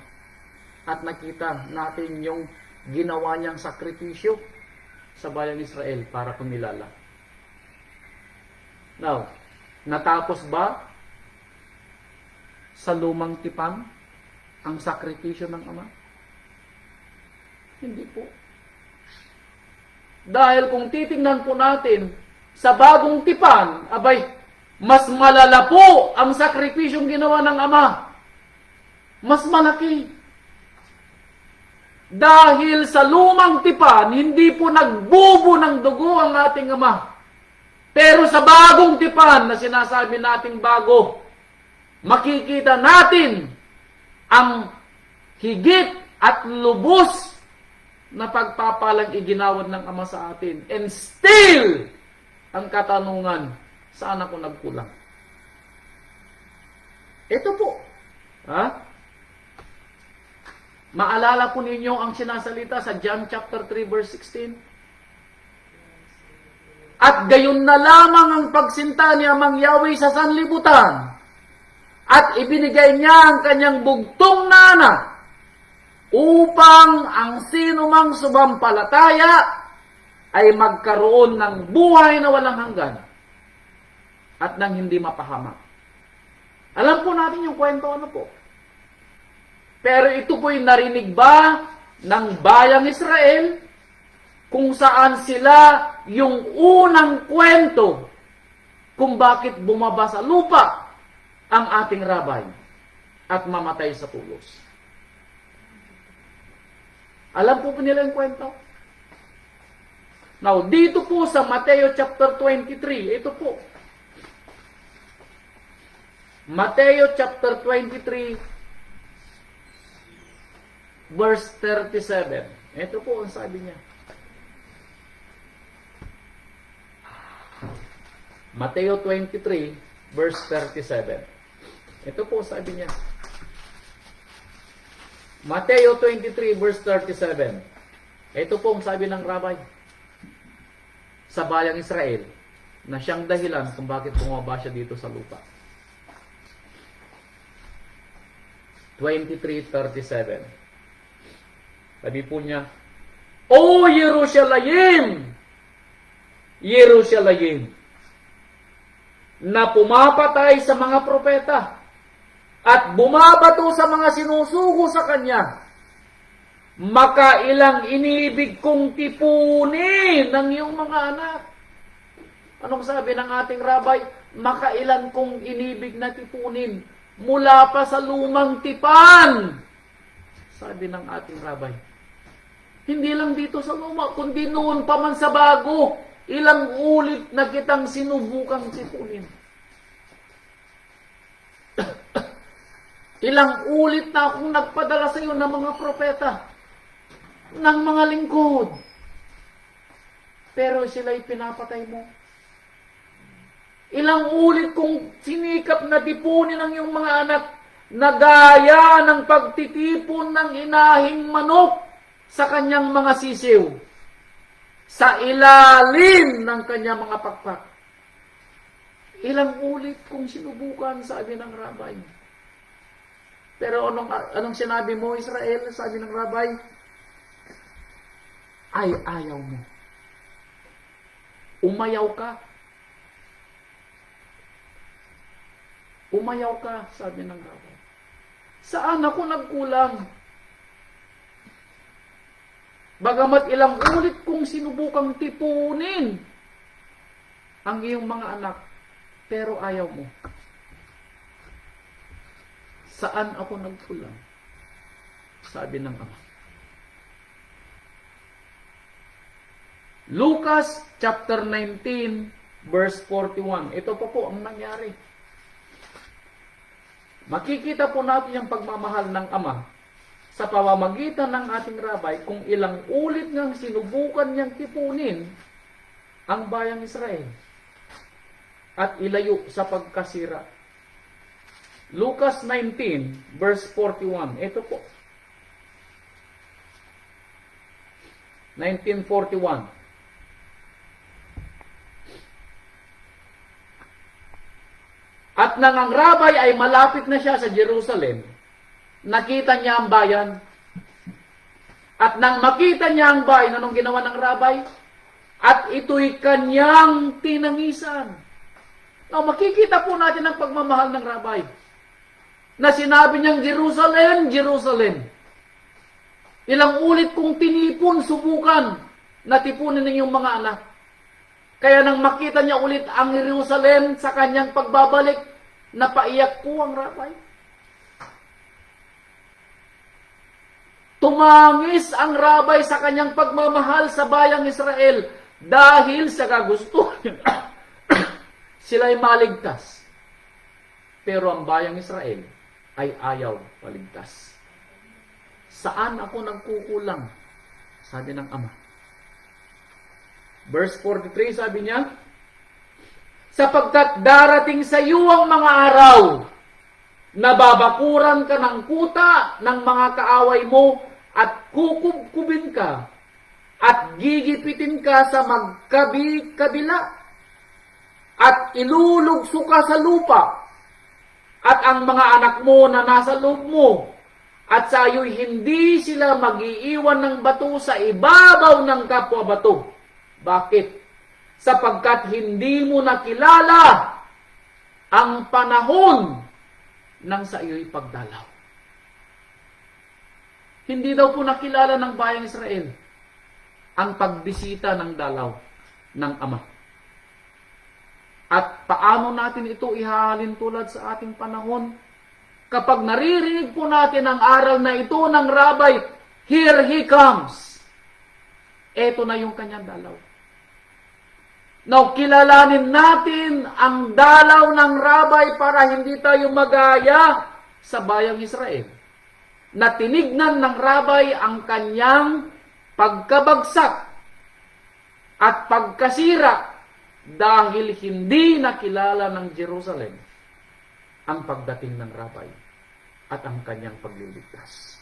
At nakita natin yung ginawa niyang sakripisyo sa bayan Israel para kumilala. Now, natapos ba sa lumang tipan ang sakripisyo ng Ama? Hindi po. Dahil kung titingnan po natin sa bagong tipan, abay, mas malala po ang sakripisyong ginawa ng Ama. Mas malaki. Dahil sa lumang tipan, hindi po nagbubo ng dugo ang ating Ama. Pero sa bagong tipan na sinasabi nating bago, makikita natin ang higit at lubos na pagpapalang iginawad ng Ama sa atin. And still, ang katanungan, saan ako nagkulang? Ito po. Maalala po ninyo ang sinasalita sa John chapter 3 verse 16? At gayon na lamang ang pagsinta ni Amang Yahweh sa sanlibutan. At ibinigay niya ang kanyang bugtong na anak upang ang sinumang sumampalataya ay magkaroon ng buhay na walang hanggan at nang hindi mapahamak. Alam po natin yung kwento, ano po? Pero ito po'y narinig ba ng bayang Israel kung saan sila yung unang kwento kung bakit bumaba sa lupa ang ating rabay at mamatay sa tulos? Alam po nila yung kwento? Now, dito po sa Mateo chapter 23, ito po. Mateo chapter 23, verse 37. Ito po ang sabi niya. Mateo 23, verse 37. Ito po sabi niya. Mateo 23, verse 37. Ito po ang sabi ng rabbi sa bayang Israel na siyang dahilan kung bakit bumaba siya dito sa lupa. 23:37. Sabi po niya, O Jerusalem! Jerusalem! Na pumapatay sa mga propeta at bumabato sa mga sinusugo sa kanya, makailang inibig kong tipunin ng iyong mga anak. Anong sabi ng ating rabbi? Makailan kong inibig na tipunin mula pa sa lumang tipan. Sabi ng ating rabbi. Hindi lang dito sa luma, kundi noon pa man sa bago. Ilang ulit na kitang sinubukang tipunin. Ilang ulit na akong nagpadala sa iyo ng mga propeta, ng mga lingkod. Pero sila'y pinapatay mo. Ilang ulit kong sinikap na tipunin ang iyong mga anak na gaya ng pagtitipon ng inahing manok sa kanyang mga sisiw, sa ilalim ng kanyang mga pakpak. Ilang ulit kong sinubukan, sabi ng rabbi. Pero anong sinabi mo, Israel? Sabi ng rabbi, ay ayaw mo. Umayaw ka. Umayaw ka, sabi ng rabbi. Saan ako nagkulang? Bagamat ilang ulit kong sinubukang tipunin ang iyong mga anak, pero ayaw mo. Saan ako nagkulang? Sabi ng Ama. Lucas chapter 19 verse 41. Ito po ang nangyari. Makikita po natin yung pagmamahal ng Ama sa pamamagitan ng ating rabbi kung ilang ulit ngang sinubukan niyang tipunin ang bayang Israel at ilayo sa pagkasira. Lucas 19 verse 41. Ito po. 1941. At nang ang rabbi ay malapit na siya sa Jerusalem, nakita niya ang bayan. At nang makita niya ang bayan, anong ginawa ng rabbi? At ito'y kanyang tinangisan. Now, makikita po natin ang pagmamahal ng rabbi. Na sinabi niyang, Jerusalem, Jerusalem. Ilang ulit kong tinipon, subukan, na tipunin ng iyong mga anak. Kaya nang makita niya ulit ang Jerusalem sa kanyang pagbabalik, napaiyak po ang rabbi. Tumangis ang rabbi sa kanyang pagmamahal sa bayang Israel dahil sa kagusto niya. Sila'y maligtas. Pero ang bayang Israel ay ayaw maligtas. Saan ako nagkukulang? Sabi ng Ama. Verse 43, sabi niya, sapagkat darating sa iyo ang mga araw, nababakuran ka ng kuta ng mga kaaway mo at kukubkubin ka at gigipitin ka sa magkabi-kabila at ilulugso ka sa lupa at ang mga anak mo na nasa loob mo at sa iyo'y hindi sila mag-iiwan ng bato sa ibabaw ng kapwa bato. Bakit? Sapagkat hindi mo nakilala ang panahon ng sa iyo'y pagdalaw. Hindi daw po nakilala ng bayang Israel ang pagbisita ng dalaw ng Ama. At paano natin ito ihahalin tulad sa ating panahon? Kapag naririnig po natin ang aral na ito ng rabbi, here he comes. Ito na yung kanyang dalaw. Now, kilalanin natin ang dalaw ng rabbi para hindi tayo magaya sa bayang Israel. na tinignan ng rabay ang kanyang pagkabagsak at pagkasira dahil hindi nakilala ng Jerusalem ang pagdating ng rabay at ang kanyang pagliligtas.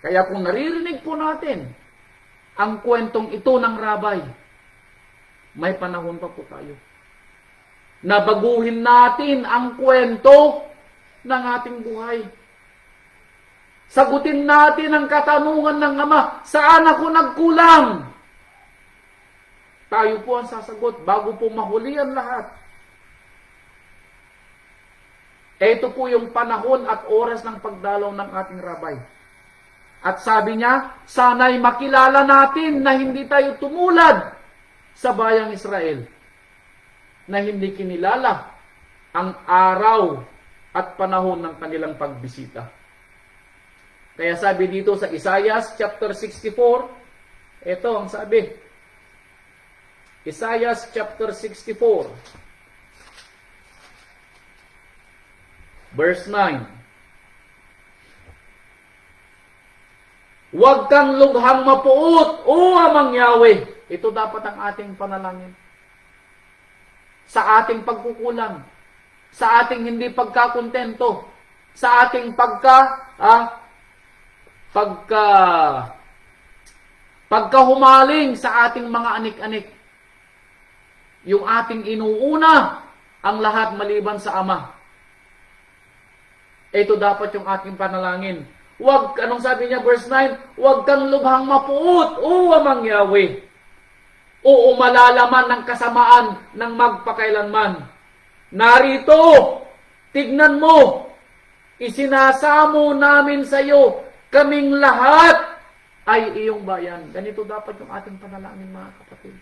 Kaya kung naririnig po natin ang kwentong ito ng rabay, may panahon pa po tayo na baguhin natin ang kwento ng ating buhay. Sagutin natin ang katanungan ng Ama, saan ako nagkulang? Tayo po ang sasagot bago po mahuli ang lahat. Ito po yung panahon at oras ng pagdalaw ng ating rabay. At sabi niya, sana'y makilala natin na hindi tayo tumulad sa bayang Israel, na hindi kinilala ang araw at panahon ng kanilang pagbisita. Kaya sabi dito sa Isaiah chapter 64, ito ang sabi. Isaiah chapter 64, verse 9. Huwag kang lughang mapuot, o Amang Yahweh. Ito dapat ang ating panalangin. Sa ating pagkukulang, sa ating hindi pagkakontento, sa ating pagkahumaling sa ating mga anik-anik. Yung ating inuuna ang lahat maliban sa Ama. Ito dapat yung ating panalangin. Huwag, anong sabi niya, verse 9? Huwag kang lubhang mapuot, o Amang Yahweh. O malalaman ng kasamaan ng magpakailanman. Narito, tignan mo, isinasamo namin sa iyo, kaming lahat ay iyong bayan. Ganito dapat yung ating panalangin, mga kapatid.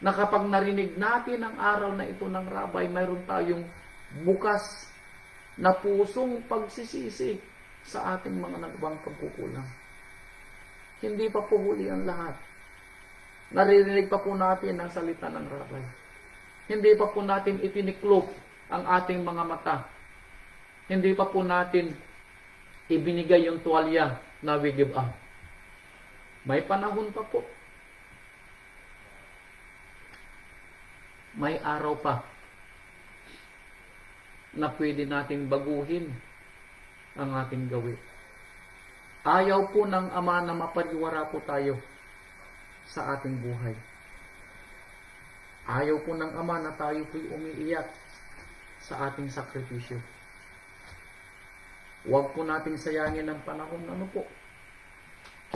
Na kapag narinig natin ang araw na ito ng rabay, mayroon tayong bukas na pusong pagsisisi sa ating mga nagawang pagkukulang. Hindi pa po huli ang lahat. Naririnig pa po natin ang salita ng rabay. Hindi pa po natin itiniklop ang ating mga mata. Hindi pa po natin ibinigay yung tuwalya na we give up. May panahon pa po. May araw pa na pwede nating baguhin ang ating gawin. Ayaw po ng Ama na mapaniwara po tayo sa ating buhay. Ayaw po ng Ama na tayo po'y umiiyak sa ating sakripisyo. Huwag po nating sayangin ang panahon. Ano po?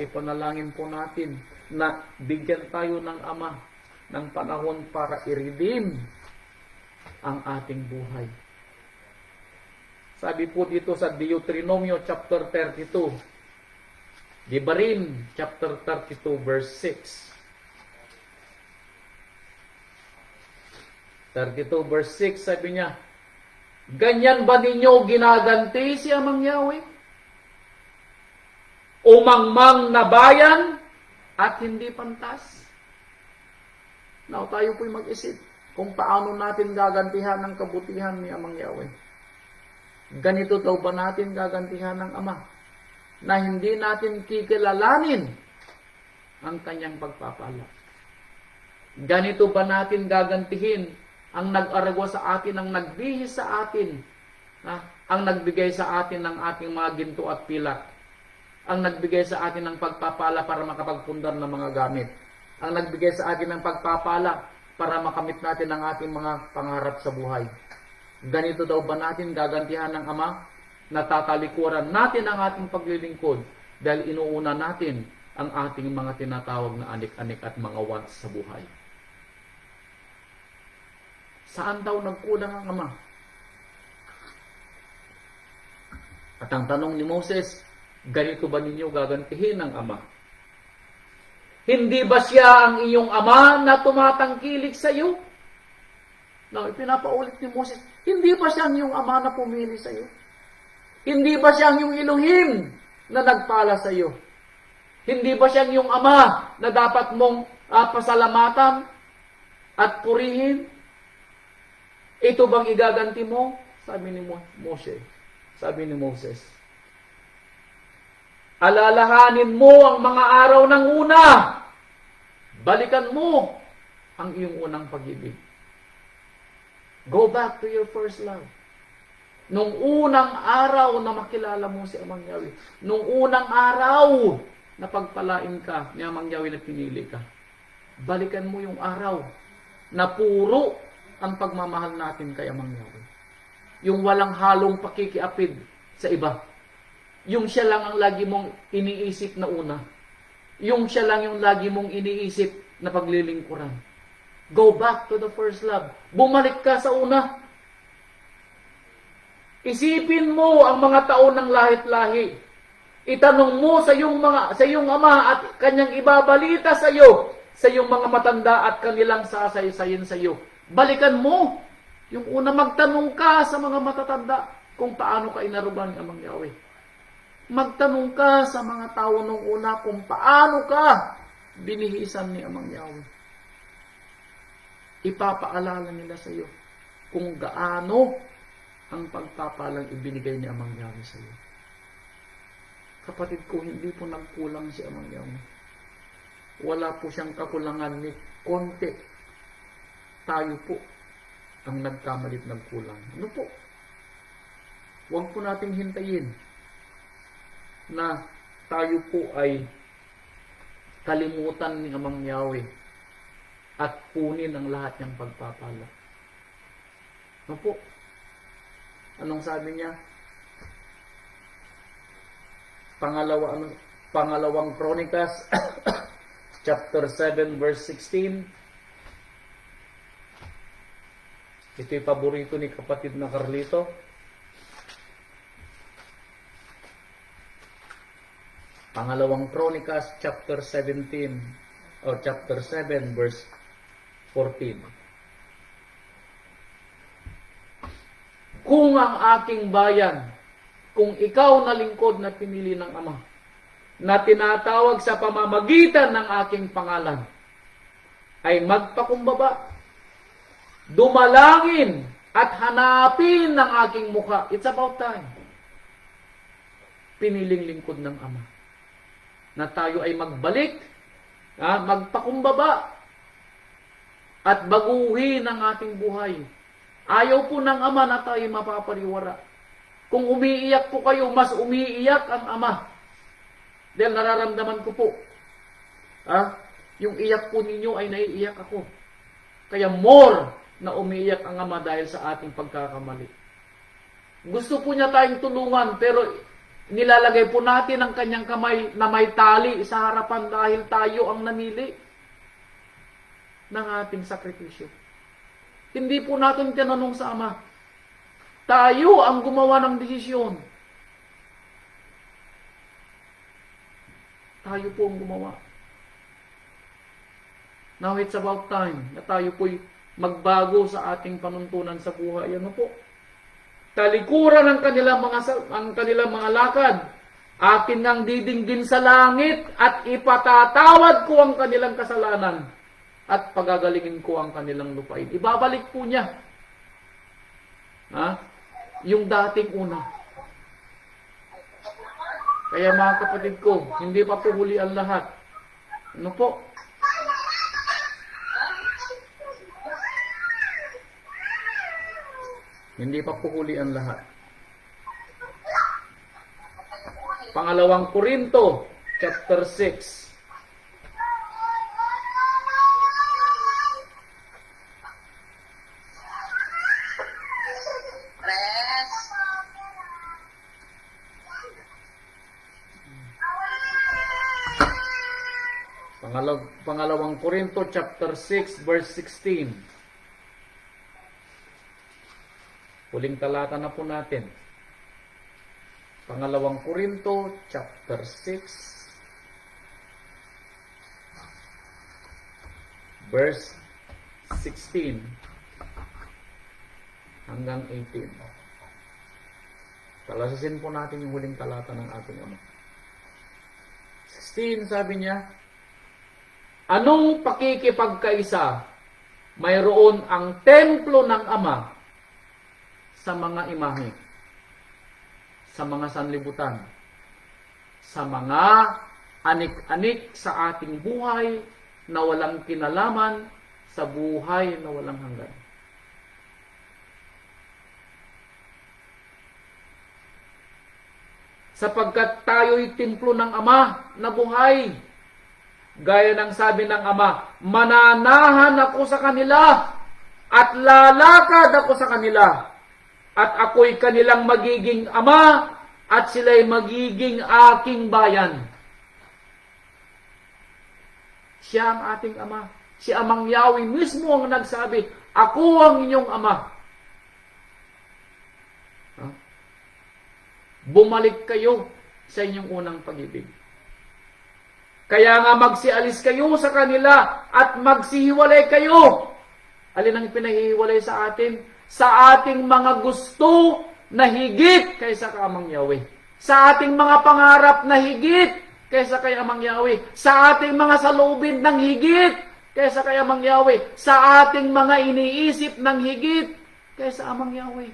Ipanalangin po natin na bigyan tayo ng Ama ng panahon para i-redeem ang ating buhay. Sabi po dito sa Deuteronomio chapter 32, Devarim chapter 32 verse 6. 32 verse 6, sabi niya, ganyan ba ninyo ginaganti si Amang Yahweh? Umangmang na bayan at hindi pantas? Now, tayo po'y mag-isip kung paano natin gagantihan ang kabutihan ni Amang Yahweh. Ganito daw ba natin gagantihan ng Ama? Na hindi natin kikilalanin ang kanyang pagpapala. Ganito ba natin gagantihin ang nag-aragwa sa atin, ang nagbihis sa atin, ang nagbigay sa atin ng ating mga ginto at pilak, ang nagbigay sa atin ng pagpapala para makapagpundar ng mga gamit, ang nagbigay sa atin ng pagpapala para makamit natin ang ating mga pangarap sa buhay. Ganito daw ba natin gagantihan ng Ama? Natatalikuran natin ang ating paglilingkod dahil inuuna natin ang ating mga tinatawag na anik-anik at mga wants sa buhay. Saan daw nagkulang ang Ama? At ang tanong ni Moses, ganito ba ninyo gagantihin ang Ama? Hindi ba siya ang iyong Ama na tumatangkilik sa iyo? Now, ipinapaulit ni Moses, hindi ba siya ang iyong Ama na pumili sa iyo? Hindi ba siya ang iyong Elohim na nagpala sa iyo? Hindi ba siya ang iyong Ama na dapat mong pasalamatan at purihin? Ito bang igaganti mo? Sabi ni Moses. sabi ni Moses. Alalahanin mo ang mga araw ng una. Balikan mo ang iyong unang pag-ibig. Go back to your first love. Nung unang araw na makilala mo si Amang Yahweh, nung unang araw na pagpalain ka ni Amang Yahweh na pinili ka, balikan mo yung araw na puro ang pagmamahal natin kay Amang Yahweh. Yung walang halong pakikiapid sa iba. Yung siya lang ang lagi mong iniisip na una. Yung siya lang yung lagi mong iniisip na paglilingkuran. Go back to the first love. Bumalik ka sa una. Isipin mo ang mga taon ng lahit-lahi. Itanong mo sa iyong ama at kanyang ibabalita sa iyo, sa iyong mga matanda at kanilang sasaysayin sa iyo. Balikan mo. Yung una, magtanong ka sa mga matatanda kung paano ka inarugan ni Amang Yahweh. Magtanong ka sa mga tao nung una kung paano ka binihisan ni Amang Yahweh. Ipapaalala nila sa iyo kung gaano ang pagpapalang ibinigay ni Amang Yahweh sa iyo. Kapatid ko, hindi po nagkulang si Amang Yahweh. Wala po siyang kakulangan ni konti. Tayo po ang nagkamalit nagkulang. Ano po? Huwag po nating hintayin na tayo po ay kalimutan ni Amang Yahweh at punin ang lahat niyang pagpapala. Ano po? Anong sabi niya? Pangalawang Chronicles chapter 7 verse 16. Ito'y paborito ni kapatid na Carlito. Pangalawang Chronicles chapter 17 or chapter 7 verse 14. Kung ang aking bayan, kung ikaw na lingkod na pinili ng Ama, na tinatawag sa pamamagitan ng aking pangalan, ay magpakumbaba, dumalangin at hanapin ng aking mukha. It's about time. Piniling lingkod ng Ama. Na tayo ay magbalik, magpakumbaba, at baguhin ang ating buhay. Ayaw po ng Ama na tayo mapapariwara. Kung umiiyak po kayo, mas umiiyak ang Ama. Dahil nararamdaman ko po, yung iyak po ninyo ay naiiyak ako. Kaya more na umiiyak ang Ama dahil sa ating pagkakamali. Gusto po niya tayong tulungan, pero nilalagay po natin ang kanyang kamay na may tali sa harapan dahil tayo ang namili ng ating sakripisyo. Hindi po natin tinanong sa Ama. Tayo ang gumawa ng desisyon. Tayo po ang gumawa. Now it's about time na tayo po'y magbago sa ating panuntunan sa buhay. Ano po? Talikuran ang kanilang mga lakad. Akin ngang didinggin sa langit at ipatatawad ko ang kanilang kasalanan at pagagalingin ko ang kanilang lupain. Ibabalik po niya. Yung dating una. Kaya mga kapatid ko, hindi pa po huli ang lahat. Ano po? Hindi pa po huli ang lahat. Pangalawang Korinto, chapter 6. Pangalawang Korinto chapter 6 verse 16. Huling talata na po natin. Pangalawang Korinto chapter 6 verse 16 hanggang 18. Talasasin po natin yung huling talata ng ating Ama. 16, sabi niya, anong pakikipagkaisa mayroon ang templo ng Ama sa mga imahe? sa mga sanlibutan, sa mga anik-anik sa ating buhay na walang kinalaman sa buhay na walang hanggan. Sapagkat tayo'y templo ng Ama na buhay. Gaya ng sabi ng Ama, mananahan ako sa kanila at lalakad ako sa kanila at ako'y kanilang magiging Ama at sila'y magiging aking bayan. Siya ang ating Ama. Si Amang Yahweh mismo ang nagsabi, ako ang inyong Ama. Bumalik kayo sa inyong unang pag-ibig. Kaya nga magsialis kayo sa kanila at magsihiwalay kayo. Alin ang pinahihiwalay sa atin? Sa ating mga gusto na higit kaysa kay Amang Yahweh. Sa ating mga pangarap na higit kaysa kay Amang Yahweh. Sa ating mga saloobin ng higit kaysa kay Amang Yahweh. Sa ating mga iniisip ng higit kaysa Amang Yahweh.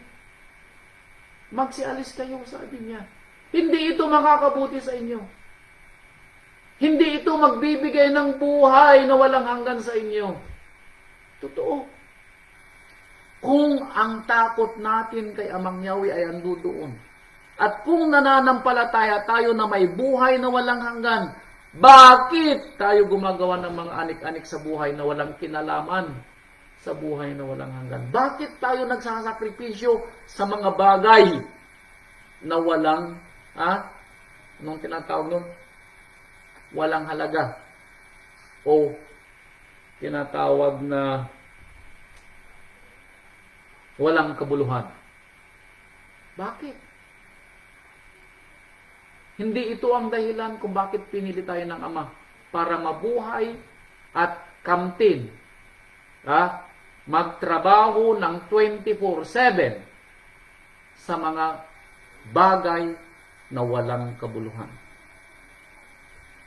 Magsialis kayo, sabi niya. Hindi ito makakabuti sa inyo. Hindi ito magbibigay ng buhay na walang hanggan sa inyo. Totoo. Kung ang takot natin kay Amang Yahweh ay andoon, at kung nananampalataya tayo na may buhay na walang hanggan, bakit tayo gumagawa ng mga anik-anik sa buhay na walang kinalaman sa buhay na walang hanggan? Bakit tayo nagsasakripisyo sa mga bagay na walang, anong tinatawag nun? Walang halaga. O tinatawag na walang kabuluhan. Bakit? Hindi ito ang dahilan kung bakit pinili tayo ng Ama para mabuhay at kamtin. Magtrabaho ng 24/7 sa mga bagay na walang kabuluhan.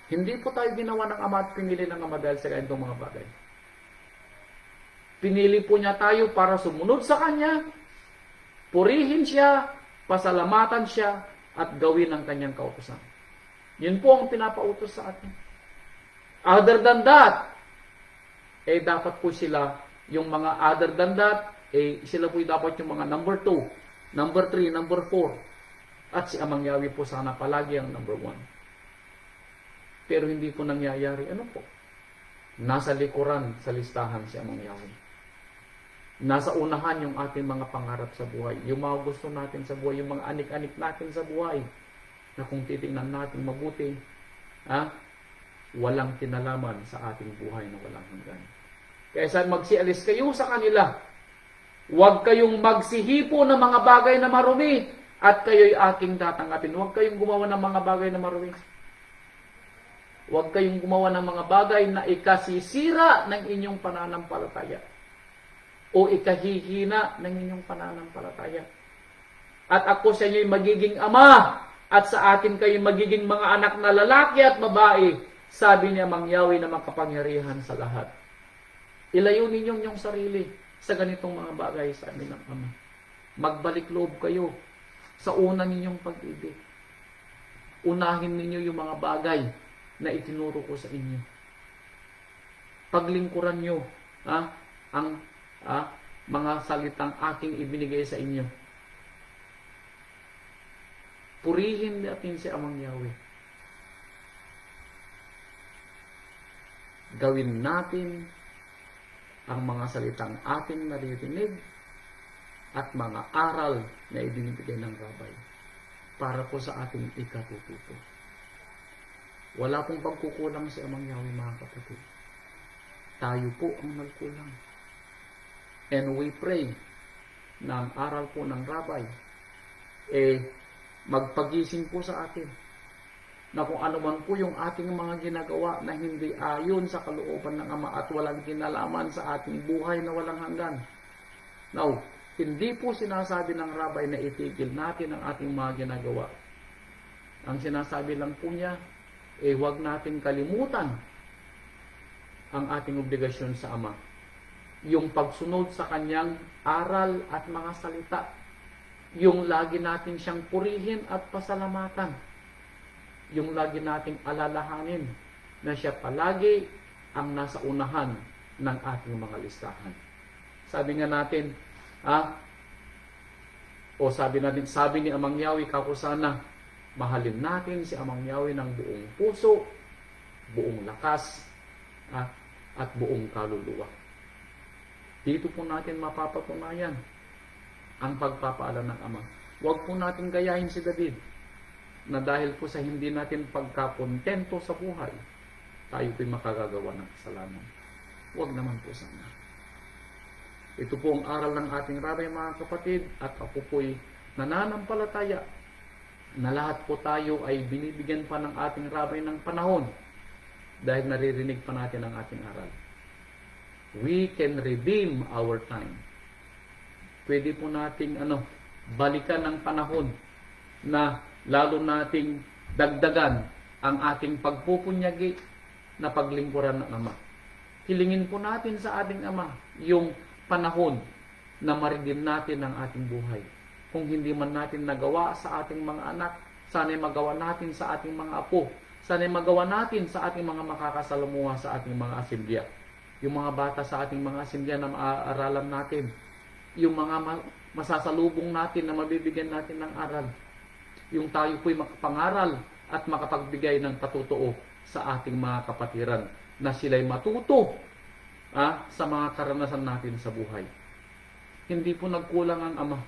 Hindi po tayo ginawa ng Ama at pinili ng Ama dahil sa ganitong mga bagay. Pinili po niya tayo para sumunod sa Kanya, purihin siya, pasalamatan siya, at gawin ang Kanyang kautusan. Yun po ang pinapautos sa atin. Other than that, dapat po sila, yung mga other than that, sila po dapat yung mga number 2, number 3, number 4. At si Amang Yahweh po sana palagi ang number 1. Pero hindi po nangyayari. Ano po? Nasa likuran sa listahan si Amang Yahweh. Nasa unahan yung ating mga pangarap sa buhay. Yung mga gusto natin sa buhay, yung mga anik-anik natin sa buhay. Na kung titingnan natin mabuti, walang kinalaman sa ating buhay na walang hanggan. Kaya saan magsialis kayo sa kanila, huwag kayong magsihipo ng mga bagay na marumi at kayo'y aking tatanggapin. Huwag kayong gumawa ng mga bagay na marumi. Huwag kayong gumawa ng mga bagay na ikasisira ng inyong pananampalataya o ikahihina ng inyong pananampalataya. At ako sa inyo'y magiging Ama at sa akin kayo magiging mga anak na lalaki at babae, sabi niya Amang Yahweh na makapangyarihan sa lahat. Ilayo ninyong yung sarili sa ganitong mga bagay, sabi ng Ama. Magbalik loob kayo sa una ninyong pag-ibig. Unahin ninyo yung mga bagay na itinuro ko sa inyo. Paglingkuran nyo ang mga salitang aking ibinigay sa inyo. Purihin natin si Amang Yahweh. Gawin natin ang mga salitang ating naririnig at mga aral na ibinibigay ng Rabay para po sa ating ikatututo. Wala pong pagkukulang si Amang Yahweh, mga kapatid. Tayo po ang nagkulang. And we pray na ang aral po ng Rabay magpagising po sa atin na kung ano man po yung ating mga ginagawa na hindi ayon sa kalooban ng Ama at walang kinalaman sa ating buhay na walang hanggan. Now, hindi po sinasabi ng Rabay na itigil natin ang ating mga ginagawa. Ang sinasabi lang po niya, huwag natin kalimutan ang ating obligasyon sa Ama. Yung pagsunod sa Kanyang aral at mga salita Yung lagi natin siyang purihin at pasalamatan. Yung lagi nating alalahanin na siya palagi ang nasa unahan ng ating mga listahan. Sabi nga natin, sabi ni Amang Yahweh, kakusana, mahalin natin si Amang Yahweh ng buong puso, buong lakas, at buong kaluluwa. Dito po natin mapapatunayan ang pagpapaala ng Ama. Huwag po natin gayahin si David na dahil po sa hindi natin pagkakontento sa buhay, tayo po'y makagagawa ng kasalanan. Huwag naman po sana. Ito po ang aral ng ating rabay, mga kapatid, at ako po'y nananampalataya na lahat po tayo ay binibigyan pa ng ating rabay ng panahon dahil naririnig pa natin ang ating aral. We can redeem our time. Pwede po nating balikan ng panahon na lalo nating dagdagan ang ating pagpupunyagi na paglingkuran ng Ama. Hilingin po natin sa ating Ama yung panahon na ma-redeem natin ang ating buhay. Kung hindi man natin nagawa sa ating mga anak, sana'y magawa natin sa ating mga apo. Sana'y magawa natin sa ating mga makakasalamuha sa ating mga asimblya. Yung mga bata sa ating mga asimblya na maaaralan natin. Yung mga masasalubong natin na mabibigyan natin ng aral. Yung tayo po'y makapangaral at makapagbigay ng patutuo sa ating mga kapatiran na sila'y matuto sa mga karanasan natin sa buhay. Hindi po nagkulang ang Ama.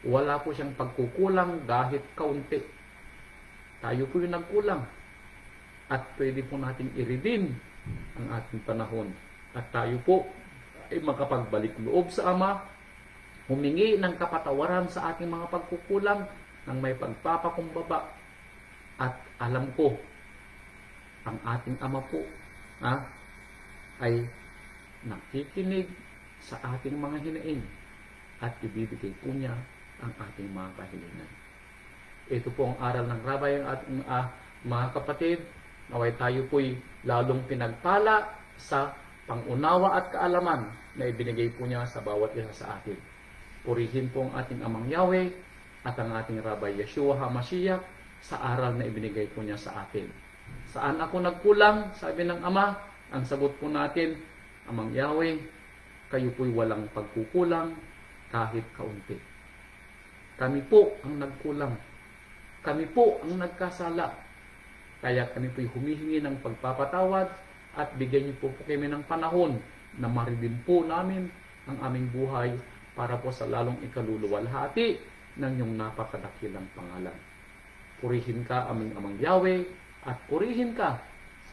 Wala po siyang pagkukulang kahit kaunti. Tayo po yung nagkulang. At pwede po nating i-redeem ang ating panahon. At tayo po ay makapagbalik loob sa Ama, humingi ng kapatawaran sa ating mga pagkukulang ng may pagpapakumbaba. At alam ko, ang ating Ama po ay nakikinig sa ating mga hinaing at ibibigay po niya ang ating mga kahilingan. Ito po ang aral ng rabay, ang ating mga kapatid. Naway tayo po'y lalong pinagpala sa pangunawa at kaalaman na ibinigay po niya sa bawat isa sa atin. Purihin po ang ating Amang Yahweh at ang ating Rabay Yeshua HaMashiach sa aral na ibinigay po niya sa atin. Saan ako nagkulang? Sabi ng Ama, ang sagot po natin, Amang Yahweh, kayo po'y walang pagkukulang kahit kaunti. Kami po ang nagkulang. Kami po ang nagkasala. Kaya kami po'y humihingi ng pagpapatawad at bigyan niyo po kami ng panahon na ma-redeem po namin ang aming buhay para po sa lalong ikaluluwalhati ng iyong napakadakilang pangalan. Purihin ka aming Amang Yahweh at purihin ka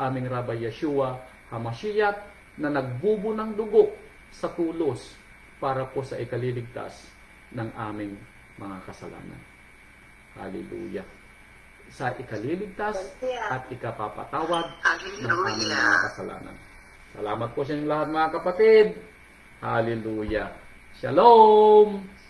aming Rabay Yeshua HaMashiach na nagbubo ng dugo sa tulos para po sa ikaliligtas ng aming mga kasalanan. Hallelujah. Sa ikaliligtas at ikapapatawad ng aming mga kasalanan. Salamat po sa inyong lahat, mga kapatid. Hallelujah. Shalom!